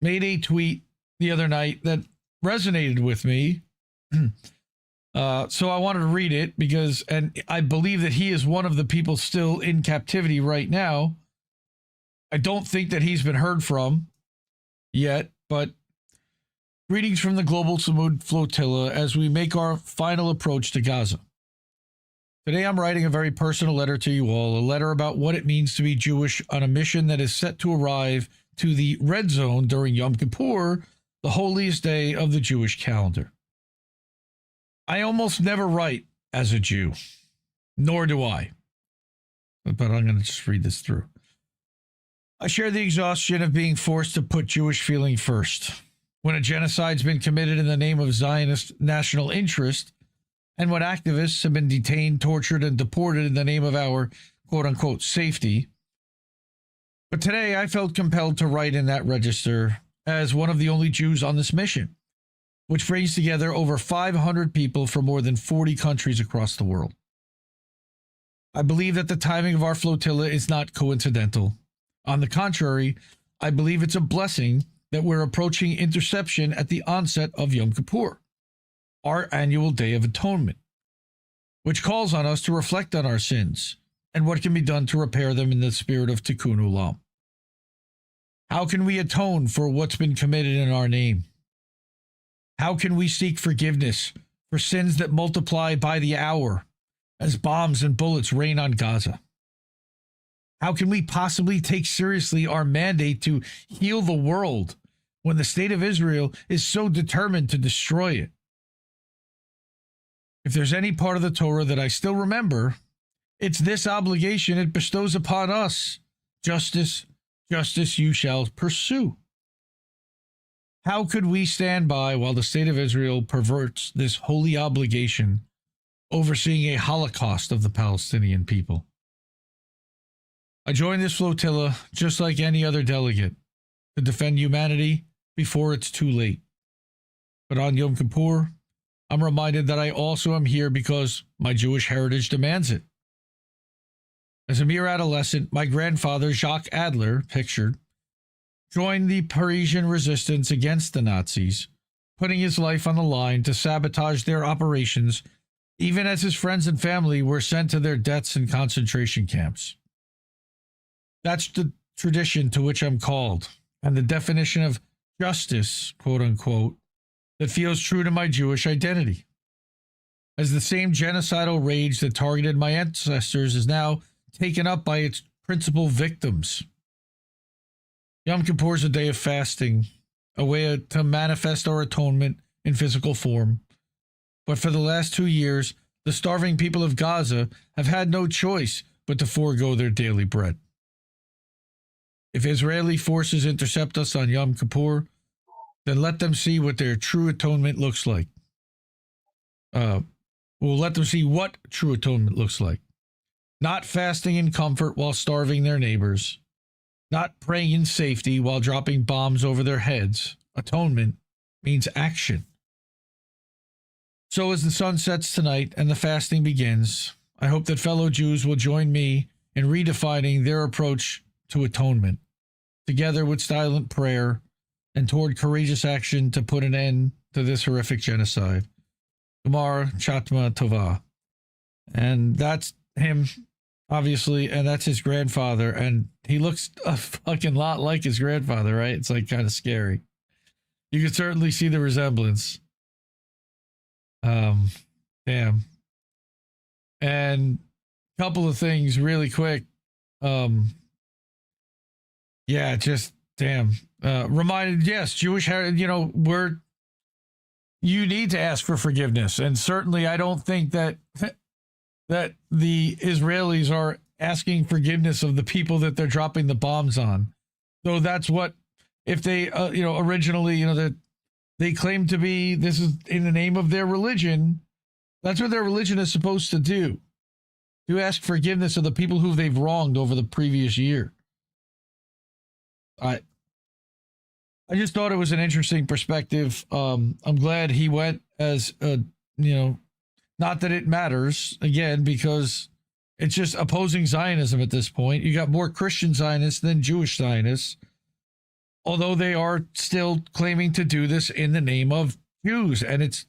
made a tweet the other night that resonated with me. So I wanted to read it and I believe that he is one of the people still in captivity right now. I don't think that he's been heard from yet, but greetings from the global Sumud flotilla as we make our final approach to Gaza. Today I'm writing a very personal letter to you all, a letter about what it means to be Jewish on a mission that is set to arrive to the red zone during Yom Kippur, the holiest day of the Jewish calendar. I almost never write as a Jew, nor do I. But I'm going to just read this through. I share the exhaustion of being forced to put Jewish feeling first. When a genocide's been committed in the name of Zionist national interest, and when activists have been detained, tortured, and deported in the name of our quote-unquote safety. But today I felt compelled to write in that register as one of the only Jews on this mission, which brings together over 500 people from more than 40 countries across the world. I believe that the timing of our flotilla is not coincidental. On the contrary, I believe it's a blessing that we're approaching interception at the onset of Yom Kippur, our annual Day of Atonement, which calls on us to reflect on our sins and what can be done to repair them in the spirit of Tikkun Olam. How can we atone for what's been committed in our name? How can we seek forgiveness for sins that multiply by the hour as bombs and bullets rain on Gaza? How can we possibly take seriously our mandate to heal the world when the state of Israel is so determined to destroy it? If there's any part of the Torah that I still remember, it's this obligation it bestows upon us. Justice, justice you shall pursue. How could we stand by while the state of Israel perverts this holy obligation overseeing a Holocaust of the Palestinian people. I joined this flotilla just like any other delegate to defend humanity before it's too late. But on Yom Kippur, I'm reminded that I also am here because my Jewish heritage demands it. As a mere adolescent, my grandfather, Jacques Adler, pictured, joined the Parisian resistance against the Nazis, putting his life on the line to sabotage their operations, even as his friends and family were sent to their deaths in concentration camps. That's the tradition to which I'm called, and the definition of justice, quote unquote, that feels true to my Jewish identity. As the same genocidal rage that targeted my ancestors is now taken up by its principal victims. Yom Kippur is a day of fasting, a way to manifest our atonement in physical form. But for the last 2 years, the starving people of Gaza have had no choice but to forego their daily bread. If Israeli forces intercept us on Yom Kippur, then let them see what their true atonement looks like. We'll let them see what true atonement looks like. Not fasting in comfort while starving their neighbors. Not praying in safety while dropping bombs over their heads. Atonement means action. So as the sun sets tonight and the fasting begins, I hope that fellow Jews will join me in redefining their approach to atonement, together with silent prayer and toward courageous action to put an end to this horrific genocide. Gemar Chatma Tova. And that's him, obviously, and that's his grandfather, and he looks a fucking lot like his grandfather, right? It's like kind of scary. You can certainly see the resemblance. Damn. And a couple of things really quick. Yeah, just damn. Reminded, yes, Jewish heritage, you need to ask for forgiveness. And certainly I don't think that the Israelis are asking forgiveness of the people that they're dropping the bombs on. So that's what, if they, originally, that they claim to be, this is in the name of their religion. That's what their religion is supposed to do. To ask forgiveness of the people who they've wronged over the previous year. I just thought it was an interesting perspective. I'm glad he went as, not that it matters, again, because it's just opposing Zionism at this point. You got more Christian Zionists than Jewish Zionists, although they are still claiming to do this in the name of Jews. And it's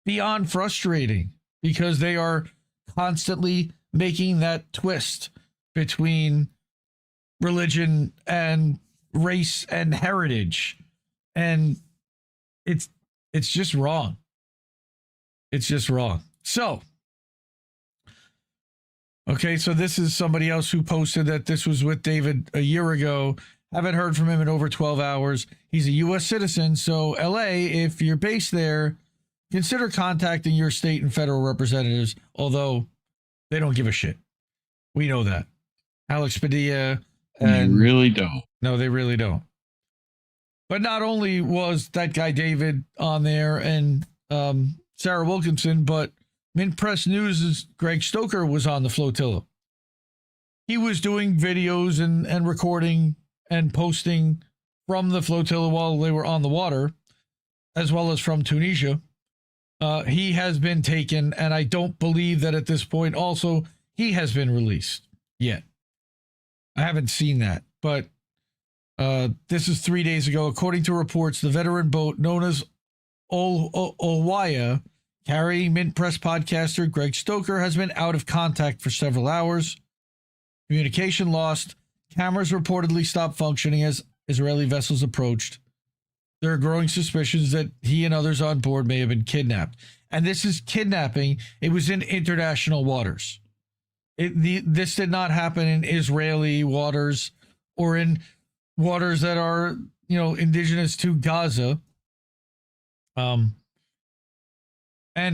beyond frustrating because they are constantly making that twist between religion and race and heritage. And it's just wrong. It's just wrong. So, okay, so this is somebody else who posted that this was with David a year ago. Haven't heard from him in over 12 hours. He's a U.S. citizen, so LA, if you're based there, consider contacting your state and federal representatives, although they don't give a shit. We know that. Alex Padilla. And they really don't. No, they really don't. But not only was that guy David on there and Sarah Wilkinson, but Mint Press News' Greg Stoker was on the flotilla. He was doing videos and recording and posting from the flotilla while they were on the water, as well as from Tunisia. He has been taken, and I don't believe that at this point also he has been released yet. I haven't seen that, but this is 3 days ago. According to reports, the veteran boat known as Olwaya, carrying Mint Press podcaster Greg Stoker, has been out of contact for several hours. Communication lost. Cameras reportedly stopped functioning as Israeli vessels approached. There are growing suspicions that he and others on board may have been kidnapped. And this is kidnapping. It was in international waters. This did not happen in Israeli waters or in waters that are, indigenous to Gaza. And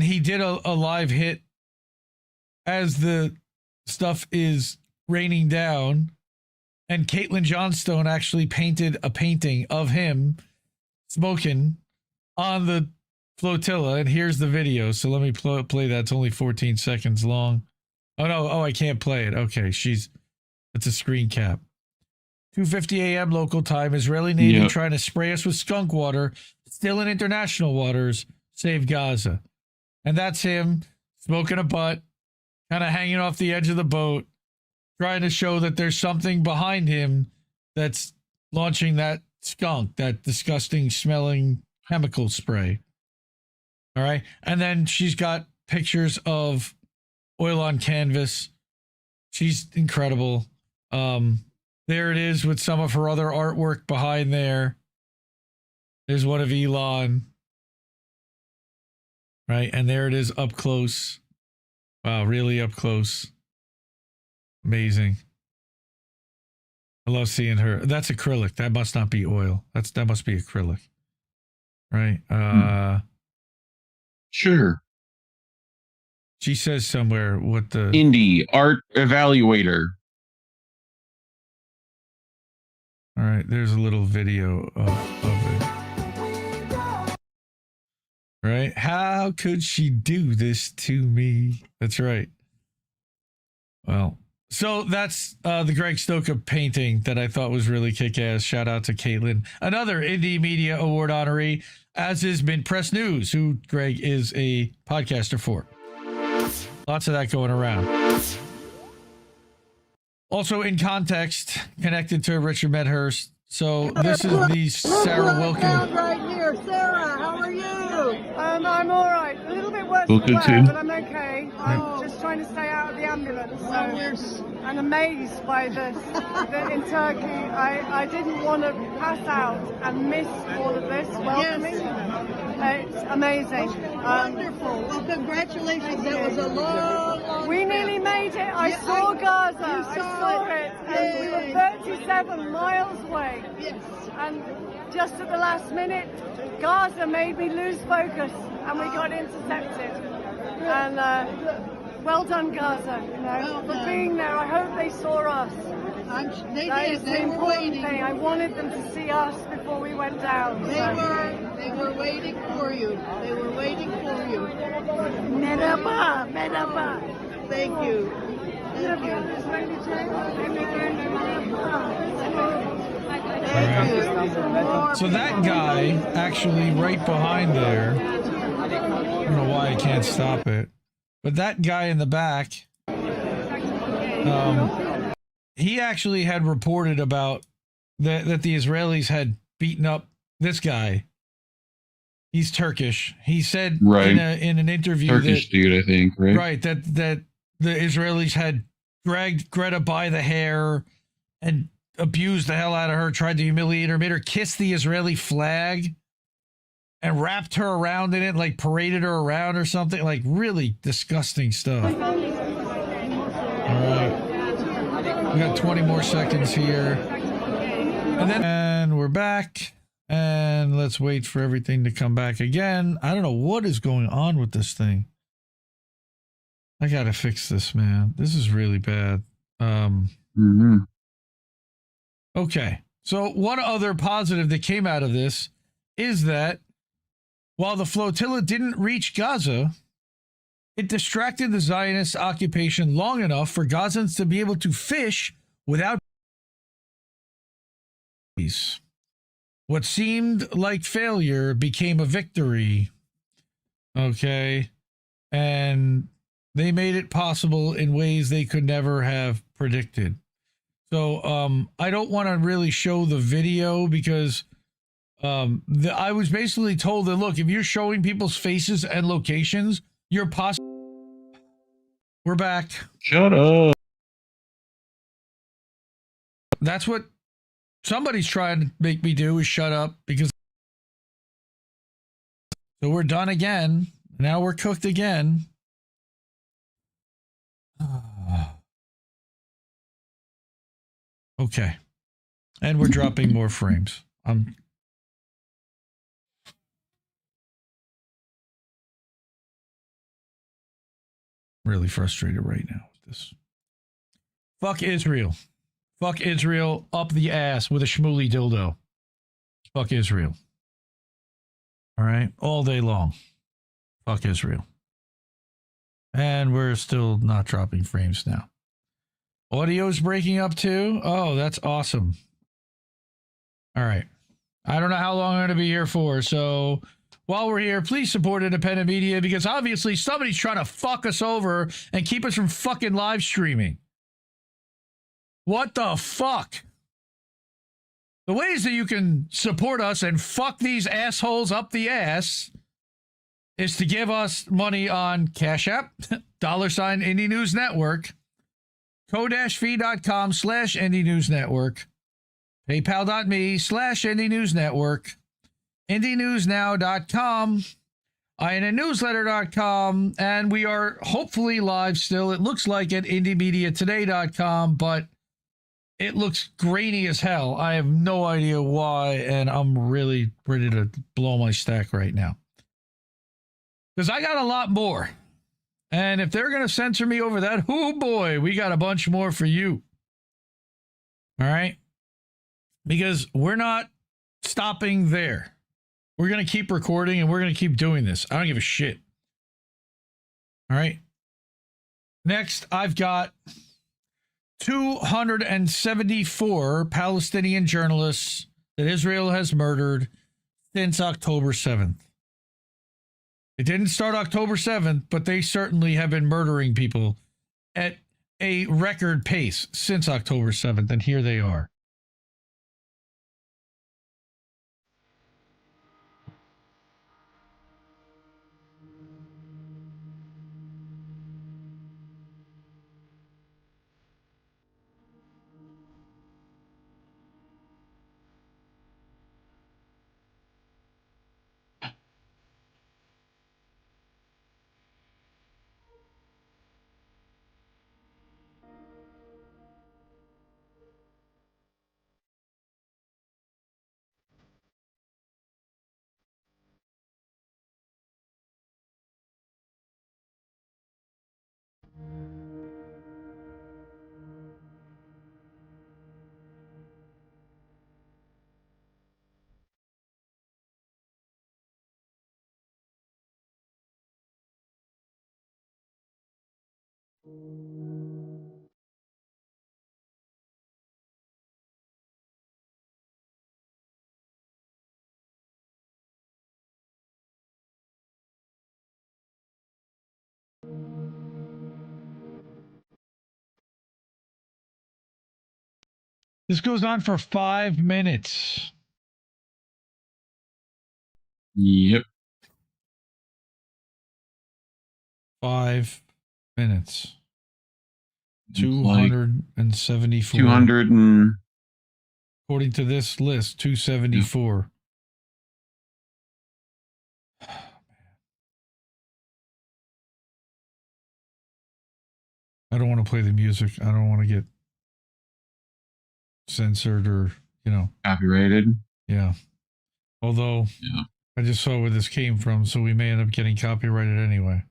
he did a live hit as the stuff is raining down. And Caitlin Johnstone actually painted a painting of him smoking on the Flotilla, and here's the video. So let me play that. It's only 14 seconds long. Oh no! Oh, I can't play it. Okay, it's a screen cap. 2:50 a.m. local time. Israeli Navy trying to spray us with skunk water. Still in international waters. Save Gaza. And that's him smoking a butt, kind of hanging off the edge of the boat, trying to show that there's something behind him that's launching that skunk, that disgusting smelling chemical spray. All right. And then she's got pictures of oil on canvas. She's incredible. There it is with some of her other artwork behind there. There's one of Elon. Right. And there it is up close. Wow. Really up close. Amazing. I love seeing her. That's acrylic. That must not be oil. That must be acrylic. Right. Sure. She says somewhere what the indie art evaluator. All right, there's a little video of it. Right? How could she do this to me? That's right. Well, so that's the Greg Stoka painting that I thought was really kick-ass. Shout out to Caitlin. Another Indie Media Award honoree, as is Mint Press News, who Greg is a podcaster for. Lots of that going around. Also in context, connected to Richard Medhurst. So this is the Sarah Wilkins. Right here, Sarah. How are you? I'm all right. A little bit worse Wilkins than too. but I'm okay. I'm just trying to stay out of the ambulance. So I'm amazed by this. That in Turkey, I didn't want to pass out and miss all of this welcoming. It's amazing. Wonderful. Well, congratulations. That was a long We trip. nearly made it. I saw Gaza. I saw it. And we were 37 miles away. Yes. And just at the last minute, Gaza made me lose focus, and we got intercepted. And well done, Gaza. For being there. I hope they saw us. That is the important thing. I wanted them to see us before we went down. They were waiting for you. They were waiting for you. Merhaba, merhaba. Thank you. Thank you. So that guy actually right behind there, I don't know why I can't stop it, but that guy in the back, he actually had reported about that the Israelis had beaten up this guy. He's Turkish. He said in an interview Turkish dude, I think, right? Right, that the Israelis had dragged Greta by the hair and abused the hell out of her, tried to humiliate her, made her kiss the Israeli flag and wrapped her around in it, like paraded her around or something. Like really disgusting stuff. All right. We got 20 more seconds here. And we're back. And let's wait for everything to come back again. I don't know what is going on with this thing. I gotta fix this, man. This is really bad. Okay. So one other positive that came out of this is that while the flotilla didn't reach Gaza, it distracted the Zionist occupation long enough for Gazans to be able to fish without peace. What seemed like failure became a victory. Okay. And they made it possible in ways they could never have predicted. So I don't want to really show the video because I was basically told that, look, if you're showing people's faces and locations, you're possible. We're back. Shut up. That's what somebody's trying to make me do, is shut up, because so we're done again. Now we're cooked again. Okay. And we're dropping more frames. I'm really frustrated right now with this. Fuck Israel. Fuck Israel up the ass with a schmooly dildo. Fuck Israel. All right. All day long. Fuck Israel. And we're still not dropping frames now. Audio's breaking up too. Oh, that's awesome. All right. I don't know how long I'm going to be here for. So while we're here, please support independent media because obviously somebody's trying to fuck us over and keep us from fucking live streaming. What the fuck? The ways that you can support us and fuck these assholes up the ass is to give us money on Cash App, $, Indie News Network, ko-fi.com/Indie News Network, paypal.me/Indie News Network, IndieNewsNow.com, INNewsletter.com, and we are hopefully live still. It looks like at IndieMediaToday.com, but it looks grainy as hell. I have no idea why, and I'm really ready to blow my stack right now. Because I got a lot more. And if they're going to censor me over that, oh boy, we got a bunch more for you. All right? Because we're not stopping there. We're going to keep recording and we're going to keep doing this. I don't give a shit. All right? Next, I've got 274 Palestinian journalists that Israel has murdered since October 7th. It didn't start October 7th, but they certainly have been murdering people at a record pace since October 7th, and here they are. This goes on for 5 minutes. Yep. 5 minutes. 274. 200 and... According to this list, 274. I don't want to play the music. I don't want to get censored or, copyrighted. Yeah. Although, I just saw where this came from, so we may end up getting copyrighted anyway.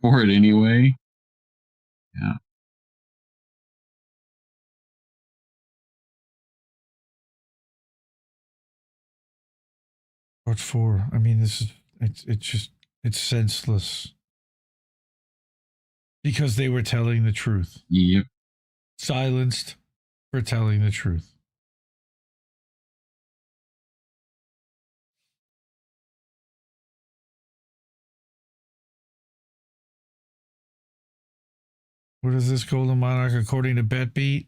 For it anyway. Yeah. What for? I mean, it's senseless. Because they were telling the truth. Yep. Silenced for telling the truth. What is this golden monarch? According to BetBeat,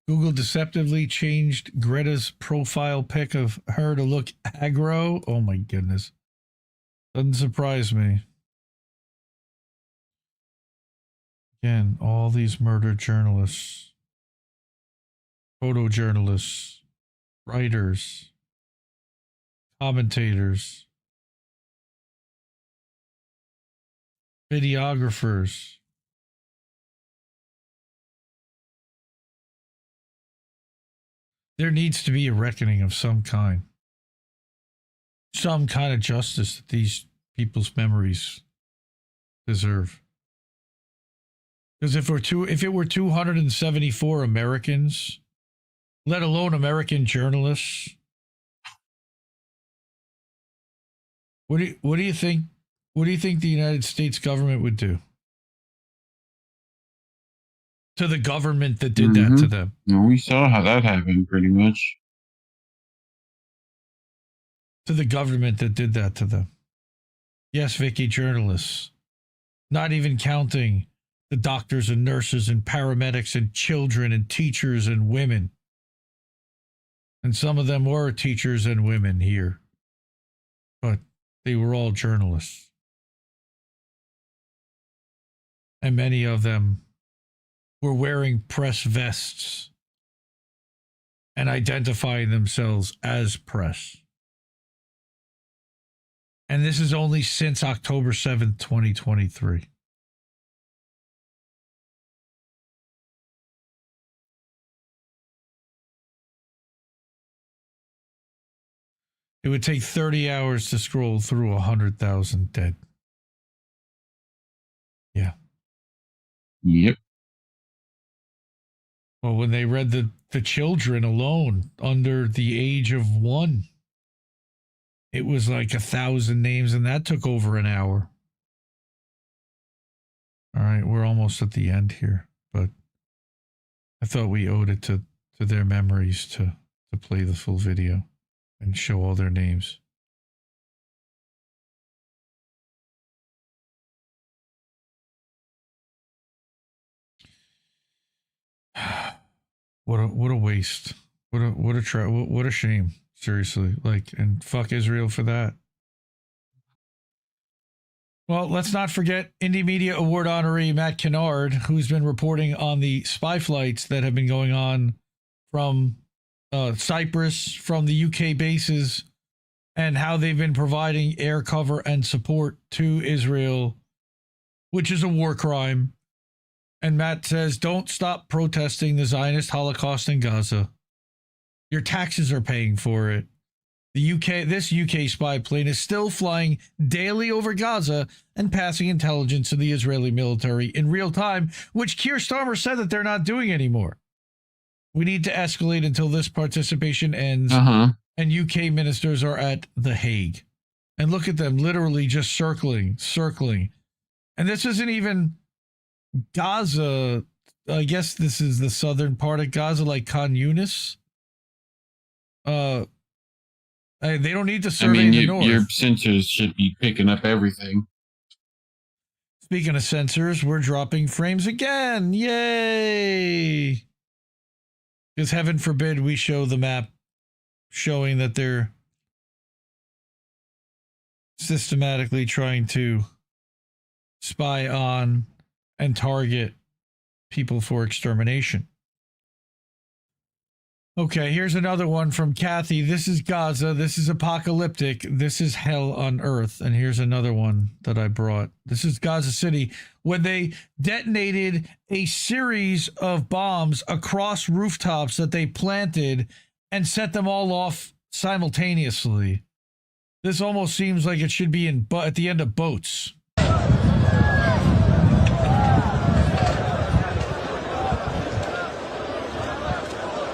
Google deceptively changed Greta's profile pic of her to look aggro. Oh my goodness. Doesn't surprise me. Again, all these murdered journalists, photojournalists, writers, commentators, videographers. There needs to be a reckoning of some kind. Some kind of justice that these people's memories deserve. Because if it were 274 Americans, let alone American journalists, What do you think? What do you think the United States government would do to the government that did that to them? Well, we saw how that happened, pretty much. To the government that did that to them. Yes, Vicky, journalists. Not even counting the doctors and nurses and paramedics and children and teachers and women. And some of them were teachers and women here. But they were all journalists. And many of them were wearing press vests and identifying themselves as press. And this is only since October 7th, 2023. It would take 30 hours to scroll through 100,000 dead. Yeah. Yep. Well, when they read the children alone under the age of 1, it was like 1,000 names, and that took over an hour. All right, we're almost at the end here, but I thought we owed it to their memories to play the full video and show all their names. What a waste. What a shame. Seriously, like, and fuck Israel for that. Well, let's not forget Indie Media Award honoree Matt Kennard, who's been reporting on the spy flights that have been going on from Cyprus, from the UK bases, and how they've been providing air cover and support to Israel, which is a war crime. And Matt says, don't stop protesting the Zionist Holocaust in Gaza. Your taxes are paying for it. This UK spy plane is still flying daily over Gaza and passing intelligence to the Israeli military in real time, which Keir Starmer said that they're not doing anymore. We need to escalate until this participation ends, and UK ministers are at The Hague. And look at them literally just circling. And this isn't even Gaza. I guess this is the southern part of Gaza, like Khan Yunis. They don't need to survey the north. Your sensors should be picking up everything. Speaking of sensors, we're dropping frames again. Yay! Because heaven forbid we show the map showing that they're systematically trying to spy on and target people for extermination. Okay, here's another one from Kathy. This is Gaza. This is apocalyptic. This is hell on earth. And here's another one that I brought. This is Gaza City, when they detonated a series of bombs across rooftops that they planted and set them all off simultaneously. This almost seems like it should be at the end of boats.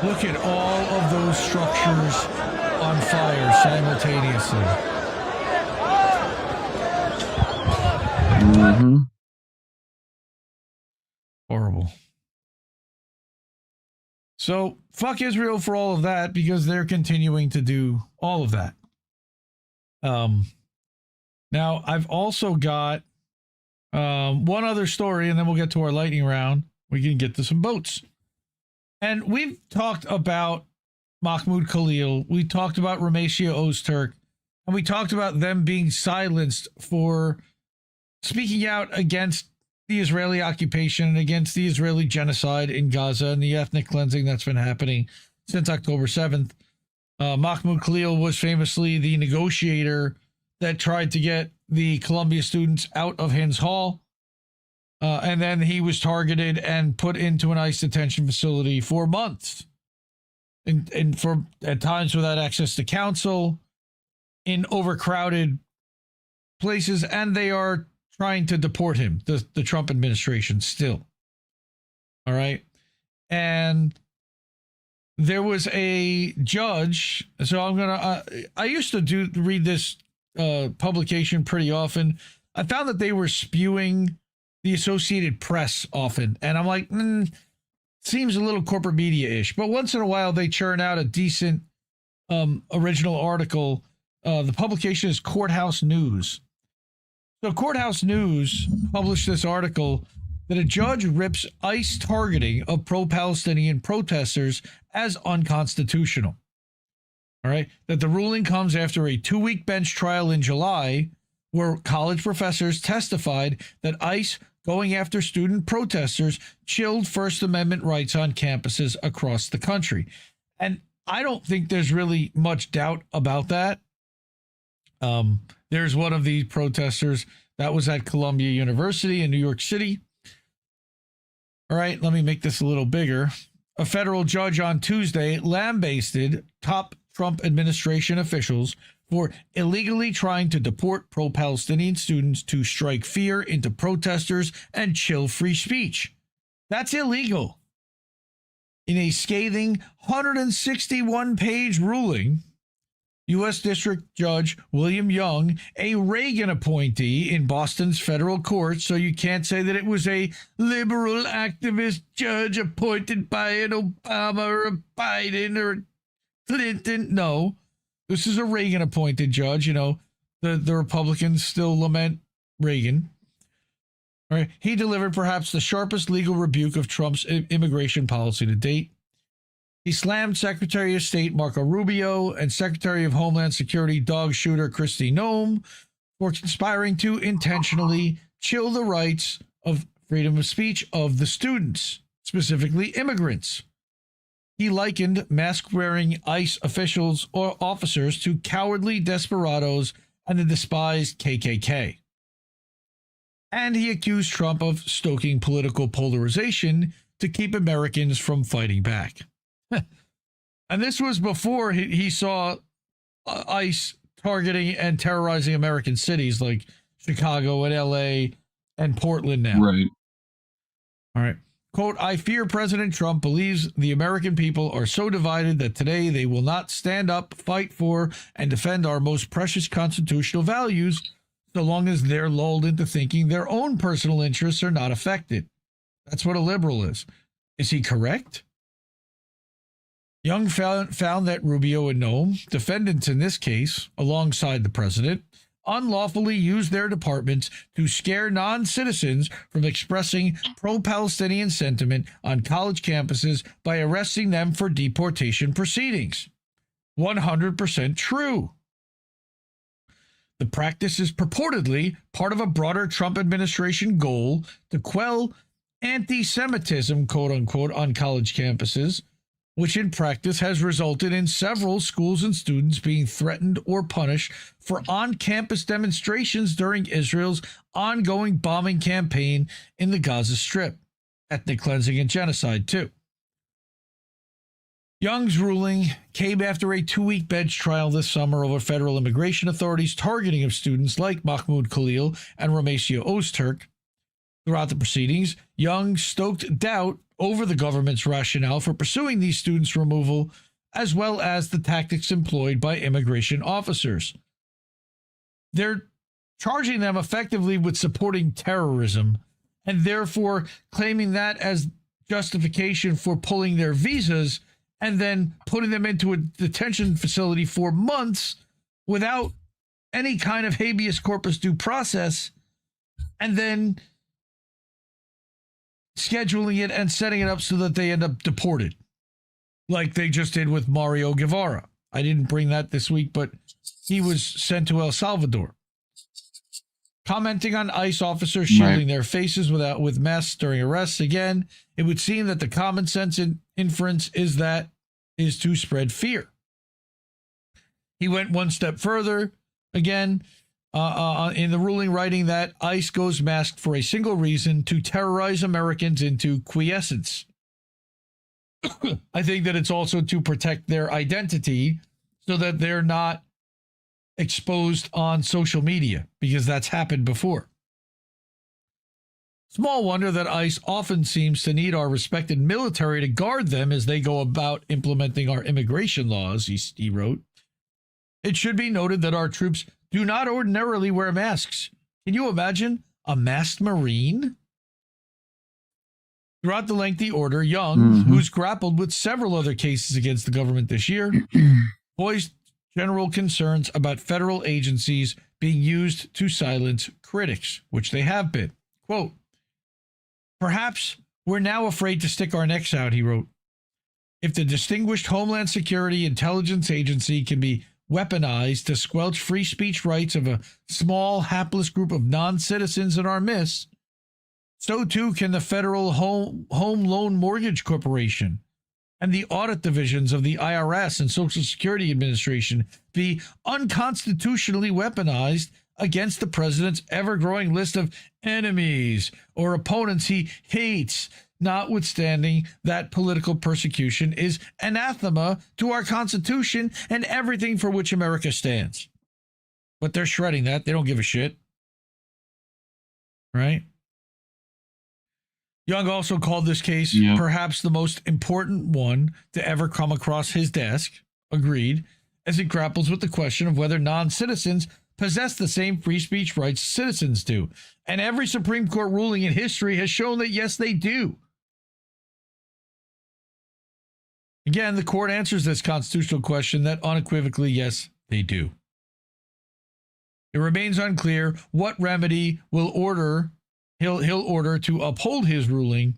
Look at all of those structures on fire simultaneously. Horrible. So, fuck Israel for all of that, because they're continuing to do all of that. Now, I've also got one other story, and then we'll get to our lightning round. We can get to some boats. And we've talked about Mahmoud Khalil. We talked about Ramesia Ozturk. And we talked about them being silenced for speaking out against the Israeli occupation and against the Israeli genocide in Gaza and the ethnic cleansing that's been happening since October 7th. Mahmoud Khalil was famously the negotiator that tried to get the Columbia students out of Hins Hall. And then he was targeted and put into an ICE detention facility for months. And for at times without access to counsel, in overcrowded places, and they are trying to deport him, the Trump administration still. All right. And there was a judge. So I'm going to, I used to read this publication pretty often. I found that they were spewing the Associated Press often, and I'm like, seems a little corporate media-ish. But once in a while, they churn out a decent original article. The publication is Courthouse News. So Courthouse News published this article that a judge rips ICE targeting of pro-Palestinian protesters as unconstitutional. All right, that the ruling comes after a 2-week bench trial in July where college professors testified that ICE going after student protesters chilled First Amendment rights on campuses across the country. And I don't think there's really much doubt about that. There's one of the protesters that was at Columbia University in New York City. All right, let me make this a little bigger. A federal judge on Tuesday lambasted top Trump administration officials for illegally trying to deport pro-Palestinian students to strike fear into protesters and chill free speech. That's illegal. In a scathing 161-page ruling, U.S. District Judge William Young, a Reagan appointee in Boston's federal court, so you can't say that it was a liberal activist judge appointed by an Obama or a Biden or a Clinton. No, this is a Reagan appointed judge. You know, the Republicans still lament Reagan. All right. He delivered perhaps the sharpest legal rebuke of Trump's immigration policy to date. He slammed Secretary of State Marco Rubio and Secretary of Homeland Security dog shooter Kristi Noem for conspiring to intentionally chill the rights of freedom of speech of the students, specifically immigrants. He likened mask-wearing ICE officials or officers to cowardly desperados and the despised KKK. And he accused Trump of stoking political polarization to keep Americans from fighting back. And this was before he saw ICE targeting and terrorizing American cities like Chicago and LA and Portland now. Right. All right. Quote, I fear President Trump believes the American people are so divided that today they will not stand up, fight for, and defend our most precious constitutional values so long as they're lulled into thinking their own personal interests are not affected. That's what a liberal is. Is he correct? Young found that Rubio and Noem, defendants in this case, alongside the president, unlawfully used their departments to scare non-citizens from expressing pro-Palestinian sentiment on college campuses by arresting them for deportation proceedings. 100% true. The practice is purportedly part of a broader Trump administration goal to quell anti-Semitism, quote-unquote, on college campuses, which in practice has resulted in several schools and students being threatened or punished for on-campus demonstrations during Israel's ongoing bombing campaign in the Gaza Strip. Ethnic cleansing and genocide, too. Young's ruling came after a 2-week bench trial this summer over federal immigration authorities' targeting of students like Mahmoud Khalil and Ramesio Ozturk. Throughout the proceedings, Young stoked doubt over the government's rationale for pursuing these students' removal, as well as the tactics employed by immigration officers. They're charging them effectively with supporting terrorism and therefore claiming that as justification for pulling their visas and then putting them into a detention facility for months without any kind of habeas corpus due process, and then scheduling it and setting it up so that they end up deported, like they just did with Mario Guevara. I didn't bring that this week, but he was sent to El Salvador. Commenting on ICE officers shielding their faces with masks during arrests, again, it would seem that the common sense inference is to spread fear. He went one step further, again, in the ruling, writing that ICE goes masked for a single reason: to terrorize Americans into quiescence. I think that it's also to protect their identity so that they're not exposed on social media, because that's happened before. Small wonder that ICE often seems to need our respected military to guard them as they go about implementing our immigration laws, he wrote. It should be noted that our troops do not ordinarily wear masks. Can you imagine a masked Marine? Throughout the lengthy order, Young, who's grappled with several other cases against the government this year, voiced general concerns about federal agencies being used to silence critics, which they have been. Quote, "Perhaps we're now afraid to stick our necks out," he wrote. "If the distinguished Homeland Security Intelligence Agency can be weaponized to squelch free speech rights of a small, hapless group of non-citizens in our midst, so too can the Federal Home Loan Mortgage Corporation and the audit divisions of the IRS and Social Security Administration be unconstitutionally weaponized against the president's ever-growing list of enemies or opponents he hates, notwithstanding that political persecution is anathema to our Constitution and everything for which America stands." But they're shredding that. They don't give a shit. Right? Young also called this case perhaps the most important one to ever come across his desk, agreed, as it grapples with the question of whether non-citizens possess the same free speech rights citizens do. And every Supreme Court ruling in history has shown that, yes, they do. Again, the court answers this constitutional question that unequivocally, yes, they do. It remains unclear what remedy he'll order to uphold his ruling.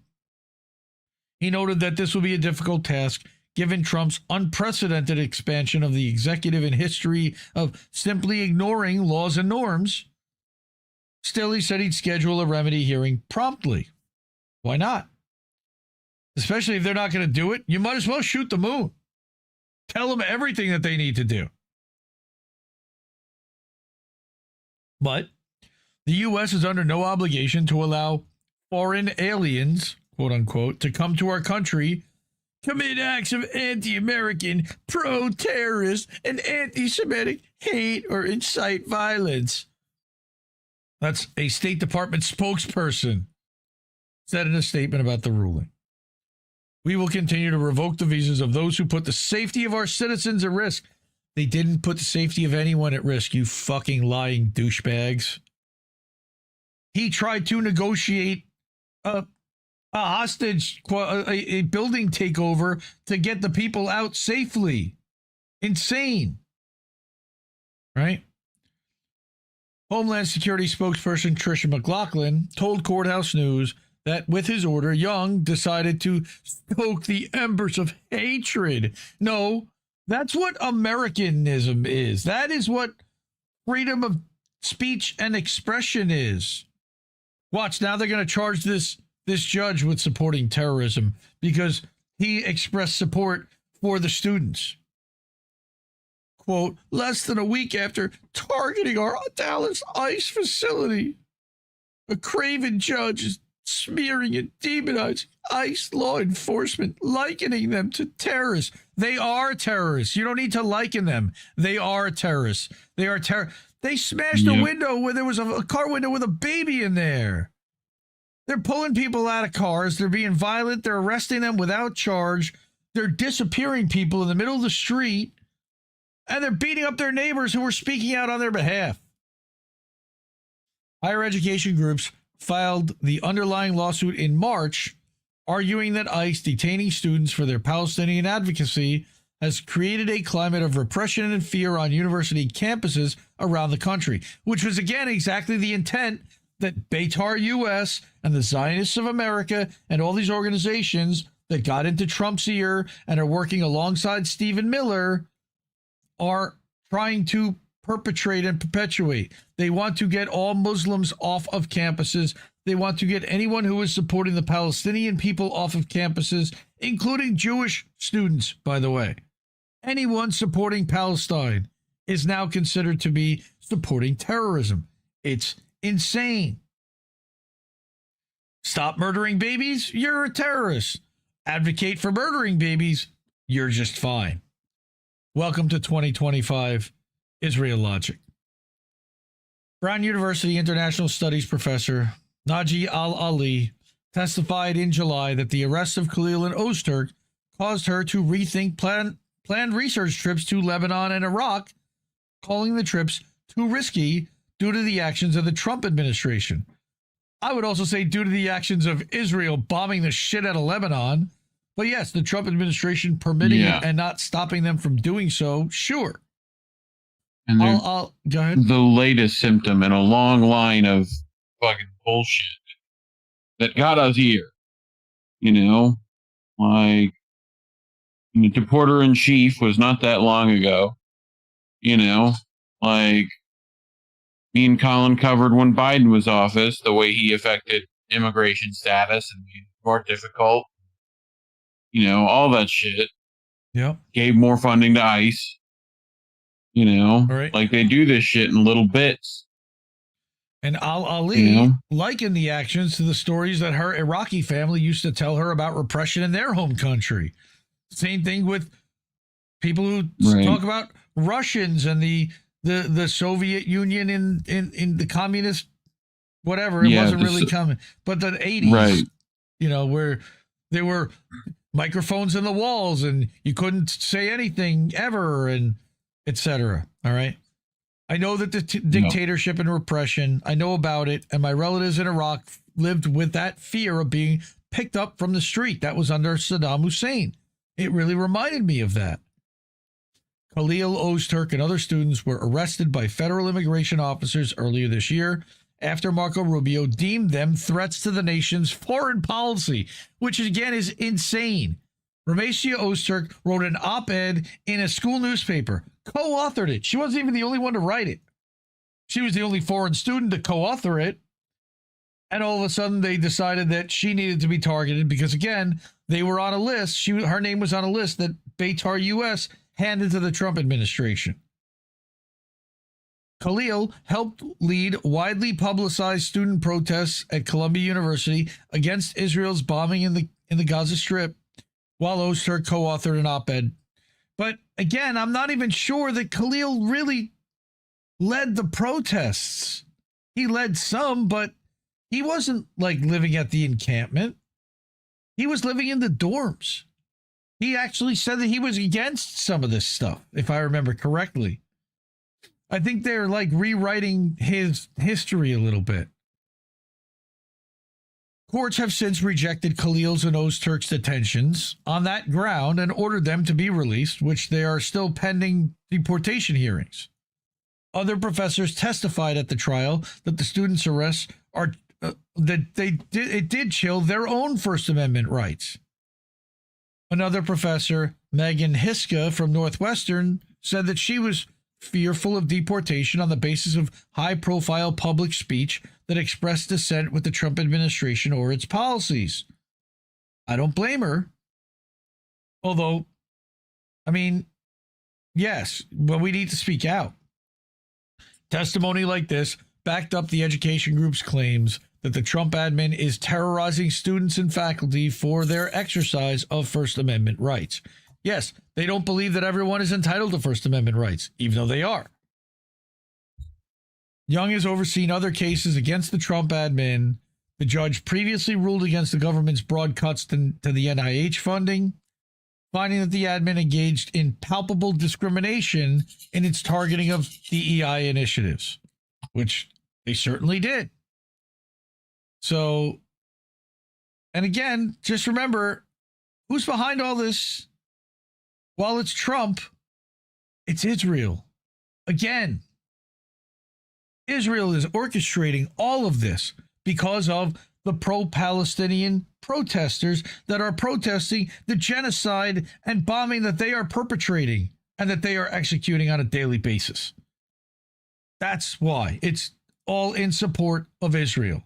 He noted that this will be a difficult task given Trump's unprecedented expansion of the executive in history of simply ignoring laws and norms. Still, he said he'd schedule a remedy hearing promptly. Why not? Especially if they're not going to do it, you might as well shoot the moon. Tell them everything that they need to do. But the U.S. is under no obligation to allow foreign aliens, quote unquote, to come to our country, commit acts of anti-American, pro-terrorist, and anti-Semitic hate or incite violence. That's a State Department spokesperson said in a statement about the ruling. "We will continue to revoke the visas of those who put the safety of our citizens at risk." They didn't put the safety of anyone at risk, you fucking lying douchebags. He tried to negotiate a hostage, a building takeover to get the people out safely. Insane. Right? Homeland Security spokesperson Tricia McLaughlin told Courthouse News that with his order, Young decided to stoke the embers of hatred. No, that's what Americanism is. That is what freedom of speech and expression is. Watch, now they're going to charge this judge with supporting terrorism because he expressed support for the students. Quote, "Less than a week after targeting our Dallas ICE facility, a craven judge is smearing and demonizing ICE law enforcement, likening them to terrorists." They are terrorists. You don't need to liken them. They are terrorists. They are They smashed a window where there was a car window with a baby in there. They're pulling people out of cars. They're being violent. They're arresting them without charge. They're disappearing people in the middle of the street. And they're beating up their neighbors who were speaking out on their behalf. Higher education groups filed the underlying lawsuit in March, arguing that ICE detaining students for their Palestinian advocacy has created a climate of repression and fear on university campuses around the country, which was, again, exactly the intent that Beitar US and the Zionists of America and all these organizations that got into Trump's ear and are working alongside Stephen Miller are trying to perpetrate and perpetuate. They want to get all Muslims off of campuses. They want to get anyone who is supporting the Palestinian people off of campuses, including Jewish students, by the way. Anyone supporting Palestine is now considered to be supporting terrorism. It's insane. Stop murdering babies, you're a terrorist. Advocate for murdering babies, you're just fine. Welcome to 2025 Israel Logic. Brown University International Studies professor Naji Al-Ali testified in July that the arrests of Khalil and Ozturk caused her to rethink planned research trips to Lebanon and Iraq calling the trips too risky due to the actions of the Trump administration. I would also say due to the actions of Israel bombing the shit out of Lebanon. But yes, the Trump administration permitting it and not stopping them from doing so, sure. And I'll go ahead. The latest symptom in a long line of fucking bullshit that got us here. You know, like the deporter-in-chief was not that long ago. You know, like me and Colin covered when Biden was office, the way he affected immigration status and made it more difficult. You know, all that shit. Yep. Gave more funding to ICE. You know, like they do this shit in little bits. And Ali likened the actions to the stories that her Iraqi family used to tell her about repression in their home country. Same thing with people who talk about Russians and the Soviet Union in the communist whatever. It wasn't really coming, but the 80s, you know, where there were microphones in the walls and you couldn't say anything ever, and etc. All right. I know that the dictatorship and repression, I know about it, and my relatives in Iraq lived with that fear of being picked up from the street. That was under Saddam Hussein. It really reminded me of that. Khalil, Ozturk, and other students were arrested by federal immigration officers earlier this year after Marco Rubio deemed them threats to the nation's foreign policy, which again is insane. Ramesia Ozturk wrote an op-ed in a school newspaper, co-authored it. She wasn't even the only one to write it. She was the only foreign student to co-author it. And all of a sudden they decided that she needed to be targeted because, again, they were on a list. Her name was on a list that Beitar U.S. handed to the Trump administration. Khalil helped lead widely publicized student protests at Columbia University against Israel's bombing in the Gaza Strip, while Ozturk co-authored an op-ed. But again, I'm not even sure that Khalil really led the protests. He led some, but he wasn't like living at the encampment. He was living in the dorms. He actually said that he was against some of this stuff, if I remember correctly. I think they're like rewriting his history a little bit. Courts have since rejected Khalil's and Ozturk's detentions on that ground and ordered them to be released, which they are still pending deportation hearings. Other professors testified at the trial that the students' arrests are it did chill their own First Amendment rights. Another professor, Megan Hiska from Northwestern, said that she was fearful of deportation on the basis of high-profile public speech that expressed dissent with the Trump administration or its policies. I don't blame her. Although, I mean, yes, but we need to speak out. Testimony like this backed up the education group's claims that the Trump admin is terrorizing students and faculty for their exercise of First Amendment rights. Yes, they don't believe that everyone is entitled to First Amendment rights, even though they are. Young has overseen other cases against the Trump admin. The judge previously ruled against the government's broad cuts to the NIH funding, finding that the admin engaged in palpable discrimination in its targeting of DEI initiatives, which they certainly did. So, and again, just remember, who's behind all this? While it's Trump, it's Israel. Again, Israel is orchestrating all of this because of the pro-Palestinian protesters that are protesting the genocide and bombing that they are perpetrating and that they are executing on a daily basis. That's why. It's all in support of Israel.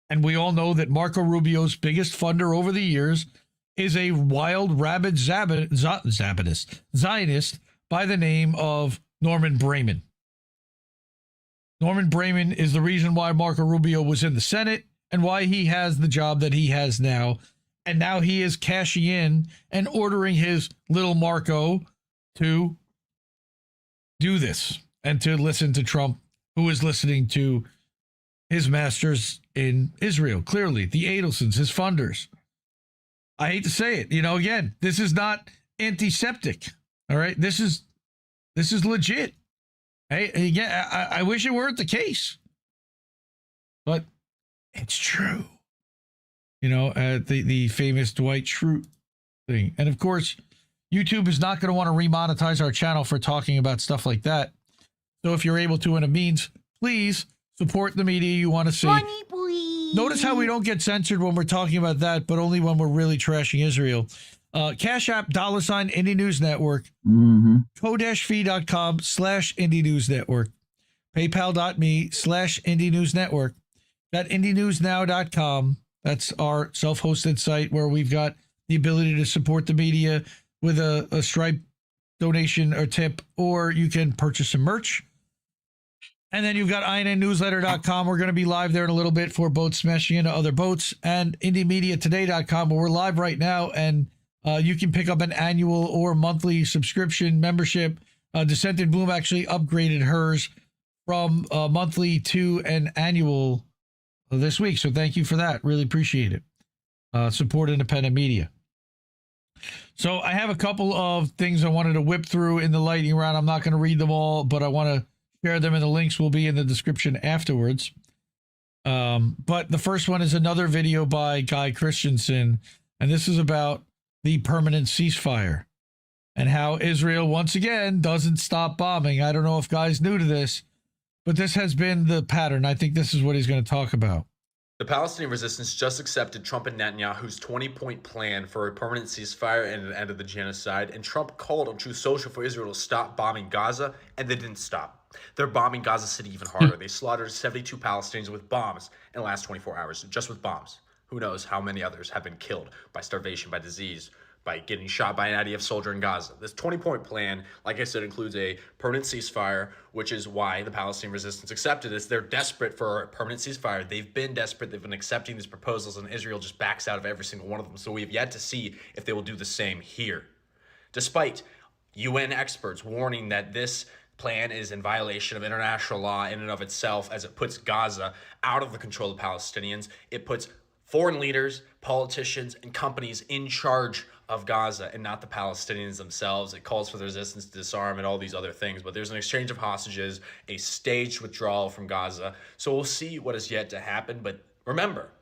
And we all know that Marco Rubio's biggest funder over the years is a wild, rabid Zionist by the name of Norman Bremen. Norman Bremen is the reason why Marco Rubio was in the Senate and why he has the job that he has now. And now he is cashing in and ordering his little Marco to do this and to listen to Trump, who is listening to his masters in Israel, clearly, the Adelsons, his funders. I hate to say it, again, this is not antiseptic, all right? This is legit. Hey, again, I wish it weren't the case, but it's true. You know, the famous Dwight Schrute thing. And of course, YouTube is not going to want to remonetize our channel for talking about stuff like that. So if you're able to and it means, please support the media you want to see. Money, please. Notice how we don't get censored when we're talking about that, but only when we're really trashing Israel. Cash App, $ Indie News Network, Ko-fi.com/Indie News Network, PayPal.me/Indie News Network, that IndieNewsNow.com. That's our self-hosted site where we've got the ability to support the media with a Stripe donation or tip, or you can purchase some merch. And then you've got INNnewsletter.com. We're going to be live there in a little bit for boats smashing into other boats, and IndieMediaToday.com, where we're live right now, and you can pick up an annual or monthly subscription membership. Descent in Bloom actually upgraded hers from monthly to an annual this week. So thank you for that. Really appreciate it. Support independent media. So I have a couple of things I wanted to whip through in the lightning round. I'm not going to read them all, but I want to share them, and the links will be in the description afterwards. But the first one is another video by Guy Christensen, and this is about the permanent ceasefire and how Israel, once again, doesn't stop bombing. I don't know if Guy's new to this, but this has been the pattern. I think this is what he's going to talk about. The Palestinian resistance just accepted Trump and Netanyahu's 20-point plan for a permanent ceasefire and an end of the genocide, and Trump called on Truth Social for Israel to stop bombing Gaza, and they didn't stop. They're bombing Gaza City even harder. They slaughtered 72 Palestinians with bombs in the last 24 hours, just with bombs. Who knows how many others have been killed by starvation, by disease, by getting shot by an IDF soldier in Gaza. This 20-point plan, like I said, includes a permanent ceasefire, which is why the Palestinian resistance accepted this. They're desperate for a permanent ceasefire. They've been desperate. They've been accepting these proposals, and Israel just backs out of every single one of them. So we have yet to see if they will do the same here. Despite UN experts warning that this plan is in violation of international law in and of itself, as it puts Gaza out of the control of Palestinians, it puts foreign leaders, politicians, and companies in charge of Gaza and not the Palestinians themselves. It calls for the resistance to disarm and all these other things, but there's an exchange of hostages, a staged withdrawal from Gaza. So we'll see what is yet to happen. But remember,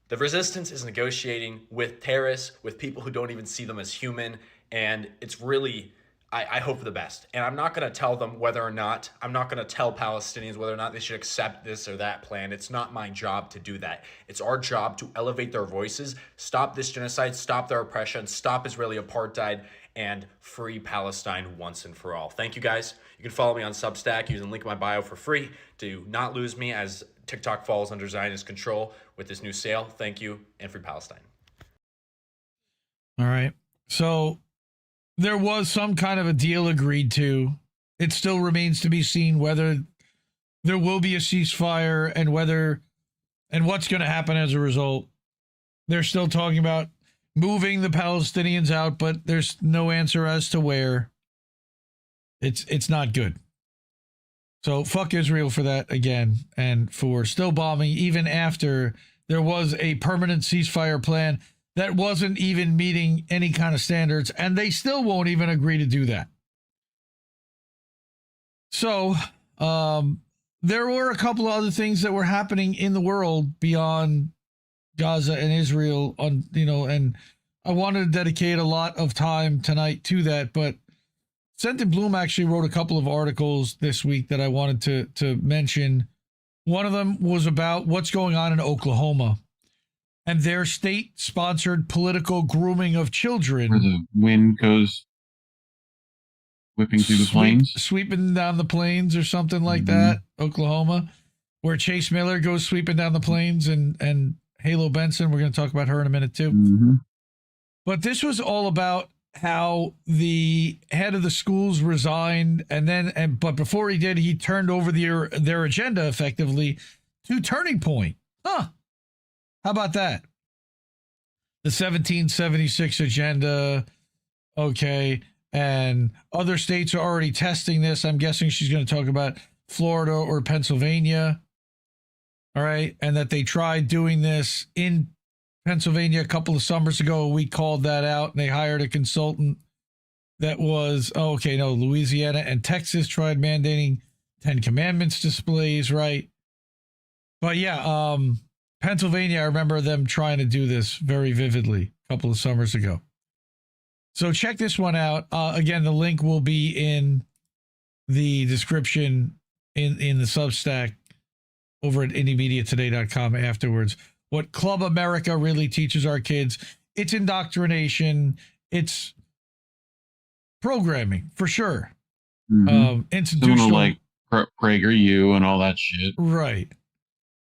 the resistance is negotiating with terrorists, with people who don't even see them as human, and it's really, I hope for the best. And I'm not going to tell them whether or not, I'm not going to tell Palestinians whether or not they should accept this or that plan. It's not my job to do that. It's our job to elevate their voices, stop this genocide, stop their oppression, stop Israeli apartheid, and free Palestine once and for all. Thank you, guys. You can follow me on Substack using the link in my bio for free to not lose me as TikTok falls under Zionist control with this new sale. Thank you, and free Palestine. All right. So there was some kind of a deal agreed to. It still remains to be seen whether there will be a ceasefire and what's going to happen as a result. They're still talking about moving the Palestinians out, but there's no answer as to where. It's not good. So fuck Israel for that again, and for still bombing even after there was a permanent ceasefire plan that wasn't even meeting any kind of standards, and they still won't even agree to do that. So there were a couple of other things that were happening in the world beyond Gaza and Israel, and I wanted to dedicate a lot of time tonight to that, but Senton Bloom actually wrote a couple of articles this week that I wanted to mention. One of them was about what's going on in Oklahoma and their state-sponsored political grooming of children. Where the wind goes whipping through the plains? Sweeping down the plains or something like that, Oklahoma, where Chase Miller goes sweeping down the plains, and Halo Benson, we're going to talk about her in a minute too. But this was all about how the head of the schools resigned, but before he did, he turned over their agenda effectively to Turning Point. How about that? The 1776 agenda. Okay. And other states are already testing this. I'm guessing she's going to talk about Florida or Pennsylvania. All right. And that they tried doing this in Pennsylvania a couple of summers ago. We called that out, and they hired a consultant that was, Louisiana and Texas tried mandating Ten Commandments displays, right? But yeah, Pennsylvania, I remember them trying to do this very vividly a couple of summers ago. So check this one out. Again, the link will be in the description in the Substack over at IndieMediaToday.com afterwards. What Club America really teaches our kids, it's indoctrination, it's programming for sure. Institutional, like PragerU and all that shit. Right.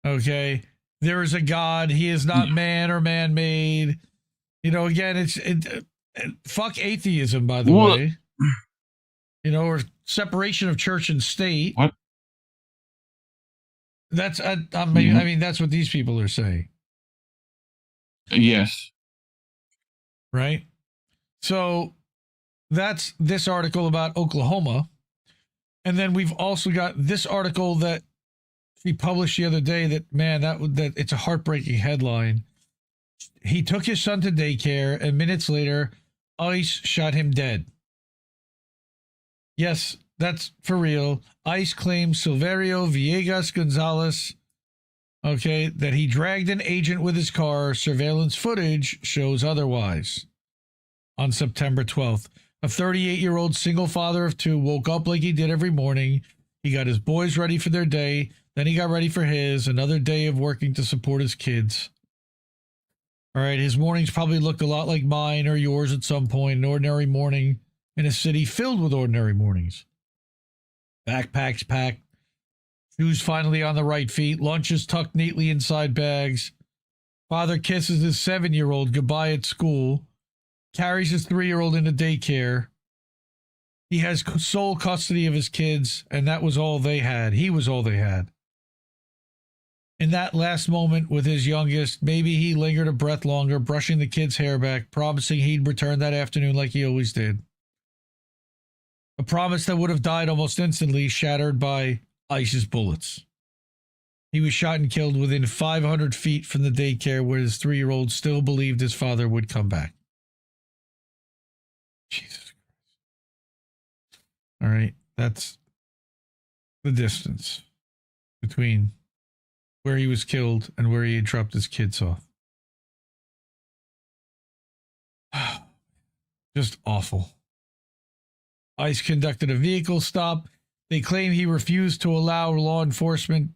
Okay. There is a God. He is not man or man-made. You know, again, fuck atheism, by the way. You know, or separation of church and state. What? That's I mean, that's what these people are saying. Yes. Right. So that's this article about Oklahoma. And then we've also got this article that he published the other day that, man, that it's a heartbreaking headline. He took his son to daycare and minutes later, ICE shot him dead. Yes, that's for real. ICE claims Silverio Villegas Gonzalez, okay, that he dragged an agent with his car. Surveillance footage shows otherwise. On September 12th, a 38-year-old single father of two woke up like he did every morning. He got his boys ready for their day. Then he got ready for another day of working to support his kids. All right, his mornings probably looked a lot like mine or yours at some point, an ordinary morning in a city filled with ordinary mornings. Backpacks packed, shoes finally on the right feet, lunches tucked neatly inside bags. Father kisses his 7-year-old goodbye at school, carries his 3-year-old into daycare. He has sole custody of his kids, and that was all they had. He was all they had. In that last moment with his youngest, maybe he lingered a breath longer, brushing the kid's hair back, promising he'd return that afternoon like he always did. A promise that would have died almost instantly, shattered by ICE's bullets. He was shot and killed within 500 feet from the daycare where his 3-year-old still believed his father would come back. Jesus Christ. All right, that's the distance between where he was killed and where he had dropped his kids off. Just awful. ICE conducted a vehicle stop. They claim he refused to allow law enforcement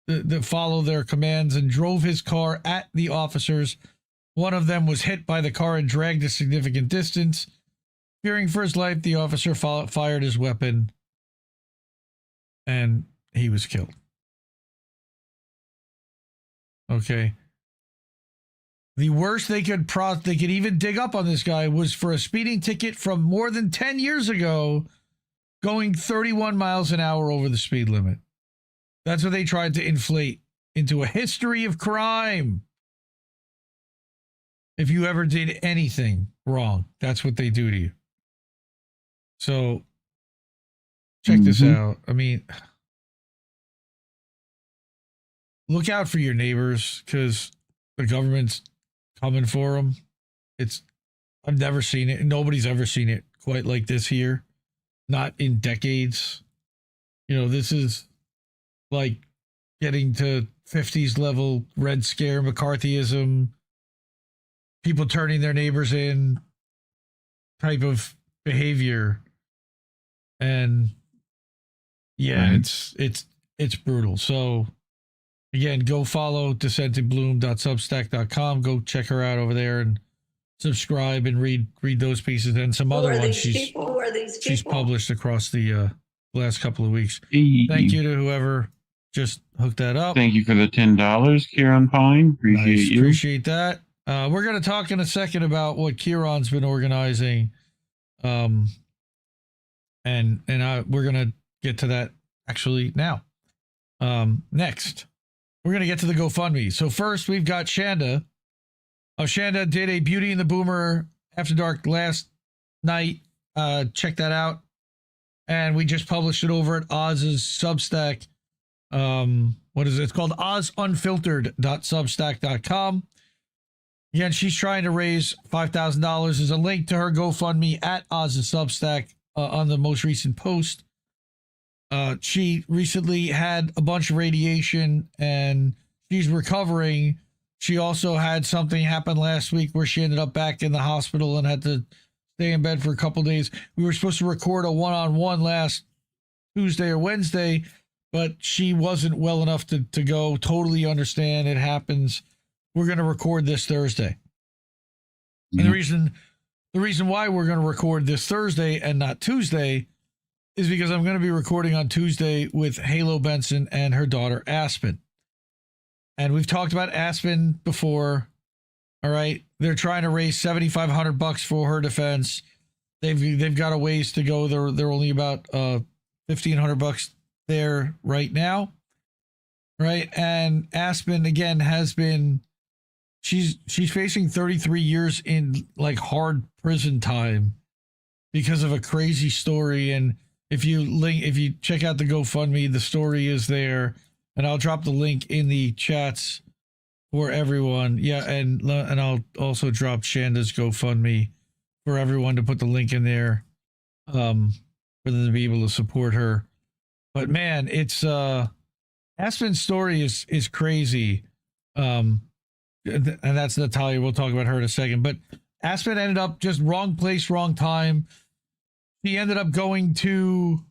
to follow their commands and drove his car at the officers. One of them was hit by the car and dragged a significant distance. Fearing for his life, the officer fired his weapon and he was killed. Okay. The worst they could even dig up on this guy was for a speeding ticket from more than 10 years ago, going 31 miles an hour over the speed limit. That's what they tried to inflate into a history of crime. If you ever did anything wrong, that's what they do to you. So check this out. I mean, look out for your neighbors because the government's coming for them. I've never seen it. Nobody's ever seen it quite like this here. Not in decades. You know, this is like getting to 50s level Red Scare McCarthyism, people turning their neighbors in type of behavior. And yeah, it's brutal. So again, go follow dissentingbloom.substack.com. Go check her out over there and subscribe and read those pieces and some other ones she's published across the last couple of weeks. Thank you to whoever just hooked that up. Thank you for the $10, Kieran Pine. Appreciate that. We're going to talk in a second about what Kieran's been organizing. And we're going to get to that actually now. Next, we're going to get to the GoFundMe. So first, we've got Shanda. Shanda did a Beauty and the Boomer After Dark last night. Check that out. And we just published it over at Oz's Substack. What is it? It's called ozunfiltered.substack.com. Again, she's trying to raise $5,000. There's a link to her GoFundMe at Oz's Substack on the most recent post. She recently had a bunch of radiation and she's recovering. She also had something happen last week where she ended up back in the hospital and had to stay in bed for a couple days. We were supposed to record a one-on-one last Tuesday or Wednesday, but she wasn't well enough to go. Totally understand. It happens. We're going to record this Thursday. Mm-hmm. And the reason why we're going to record this Thursday and not Tuesday is because I'm going to be recording on Tuesday with Halo Benson and her daughter Aspen. And we've talked about Aspen before. All right. They're trying to raise $7,500 for her defense. They've got a ways to go. They're only about $1,500 there right now. Right. And Aspen again has been, she's facing 33 years in like hard prison time because of a crazy story. And if you check out the GoFundMe, the story is there, and I'll drop the link in the chats for everyone. Yeah, and I'll also drop Shanda's GoFundMe for everyone to put the link in there, for them to be able to support her. But man, it's Aspen's story is crazy. And that's Natalia. We'll talk about her in a second. But Aspen ended up just wrong place, wrong time. She ended up going to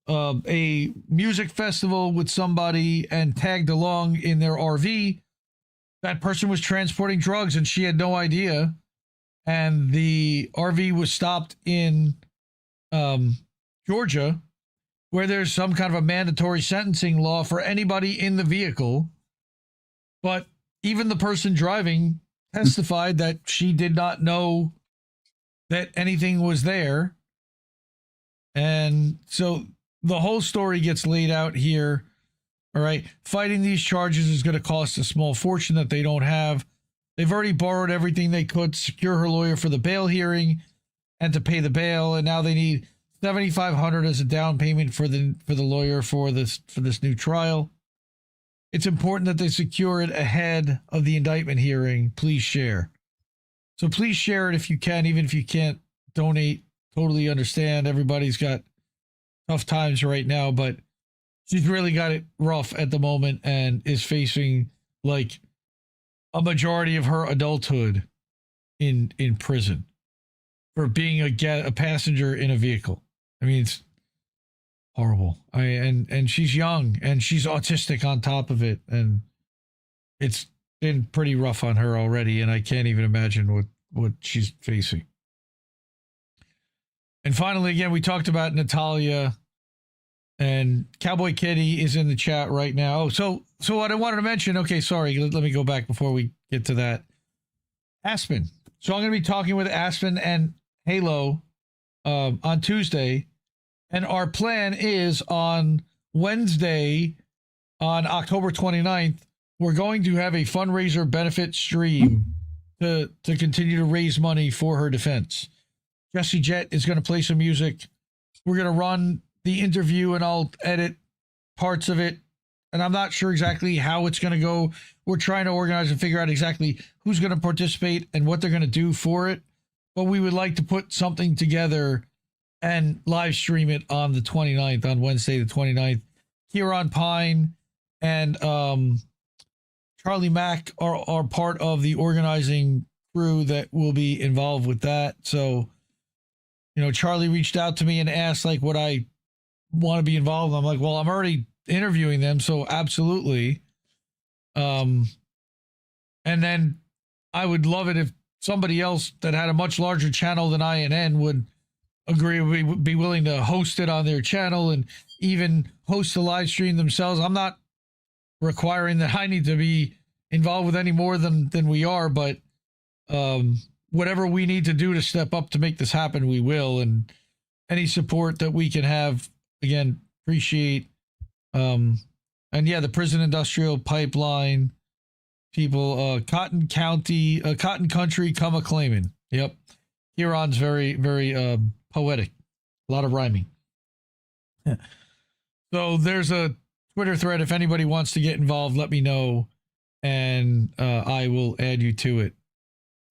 a music festival with somebody and tagged along in their RV. That person was transporting drugs and she had no idea. And the RV was stopped in Georgia, where there's some kind of a mandatory sentencing law for anybody in the vehicle. But even the person driving testified that she did not know that anything was there. And so the whole story gets laid out here. All right. Fighting these charges is going to cost a small fortune that they don't have. They've already borrowed everything they could to secure her lawyer for the bail hearing and to pay the bail. And now they need $7,500 as a down payment for the lawyer for this new trial. It's important that they secure it ahead of the indictment hearing. Please share. So please share it if you can, even if you can't donate. Totally understand. Everybody's got tough times right now, but she's really got it rough at the moment and is facing like a majority of her adulthood in prison for being a passenger in a vehicle. I mean, it's horrible. And she's young and she's autistic on top of it, and it's been pretty rough on her already, and I can't even imagine what she's facing. And finally, again, we talked about Natalia, and Cowboy Kitty is in the chat right now. So what I wanted to mention, okay, sorry, let me go back before we get to that. Aspen. So I'm going to be talking with Aspen and Halo on Tuesday, and our plan is on Wednesday, on October 29th, we're going to have a fundraiser benefit stream to continue to raise money for her defense. Jesse Jett is going to play some music. We're going to run the interview and I'll edit parts of it. And I'm not sure exactly how it's going to go. We're trying to organize and figure out exactly who's going to participate and what they're going to do for it. But we would like to put something together and live stream it on the 29th, on Wednesday, the 29th. Kieran Pine and Charlie Mack are part of the organizing crew that will be involved with that. So, you know, Charlie reached out to me and asked like, would I want to be involved? I'm like, well, I'm already interviewing them, so absolutely. And then I would love it if somebody else that had a much larger channel than INN would agree, would be willing to host it on their channel and even host the live stream themselves. I'm not requiring that I need to be involved with any more than we are, but whatever we need to do to step up to make this happen, we will. And any support that we can have, again, appreciate. And yeah, the prison industrial pipeline people, Cotton Country, come a claiming. Yep. Huron's very, very poetic. A lot of rhyming. So there's a Twitter thread. If anybody wants to get involved, let me know, and I will add you to it.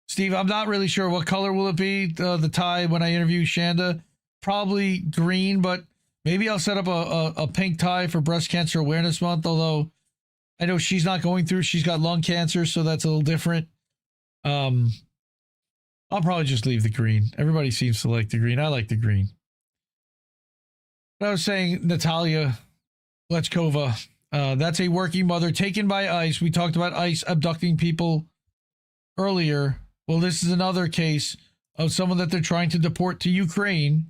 Steve, I'm not really sure what color will it be, the tie when I interview Shanda. Probably green, but Maybe I'll set up a pink tie for Breast Cancer Awareness Month, although I know she's not going through. She's got lung cancer, so that's a little different. I'll probably just leave the green. Everybody seems to like the green. I like the green. But I was saying, Natalia Lechkova, that's a working mother taken by ICE. We talked about ICE abducting people earlier. Well, this is another case of someone that they're trying to deport to Ukraine.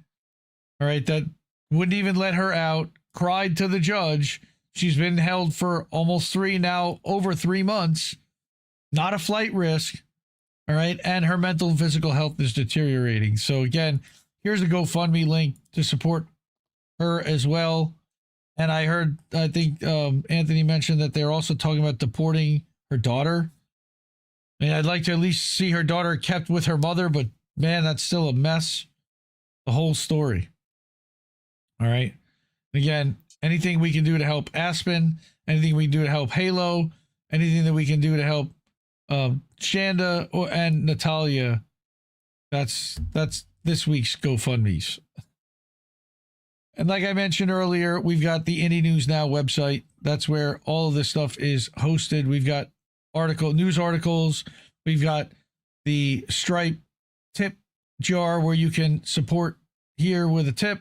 All right, that wouldn't even let her out, cried to the judge. She's been held for almost over 3 months. Not a flight risk. All right, and her mental and physical health is deteriorating. So again, here's a GoFundMe link to support her as well. And I think Anthony mentioned that they're also talking about deporting her daughter. I mean, I'd like to at least see her daughter kept with her mother, but man, that's still a mess. The whole story. All right. Again, anything we can do to help Aspen, anything we can do to help Halo, anything that we can do to help Shanda and Natalia, that's this week's GoFundMe's. And like I mentioned earlier, we've got the Indie News Now website. That's where all of this stuff is hosted. We've got news articles. We've got the Stripe tip jar where you can support here with a tip.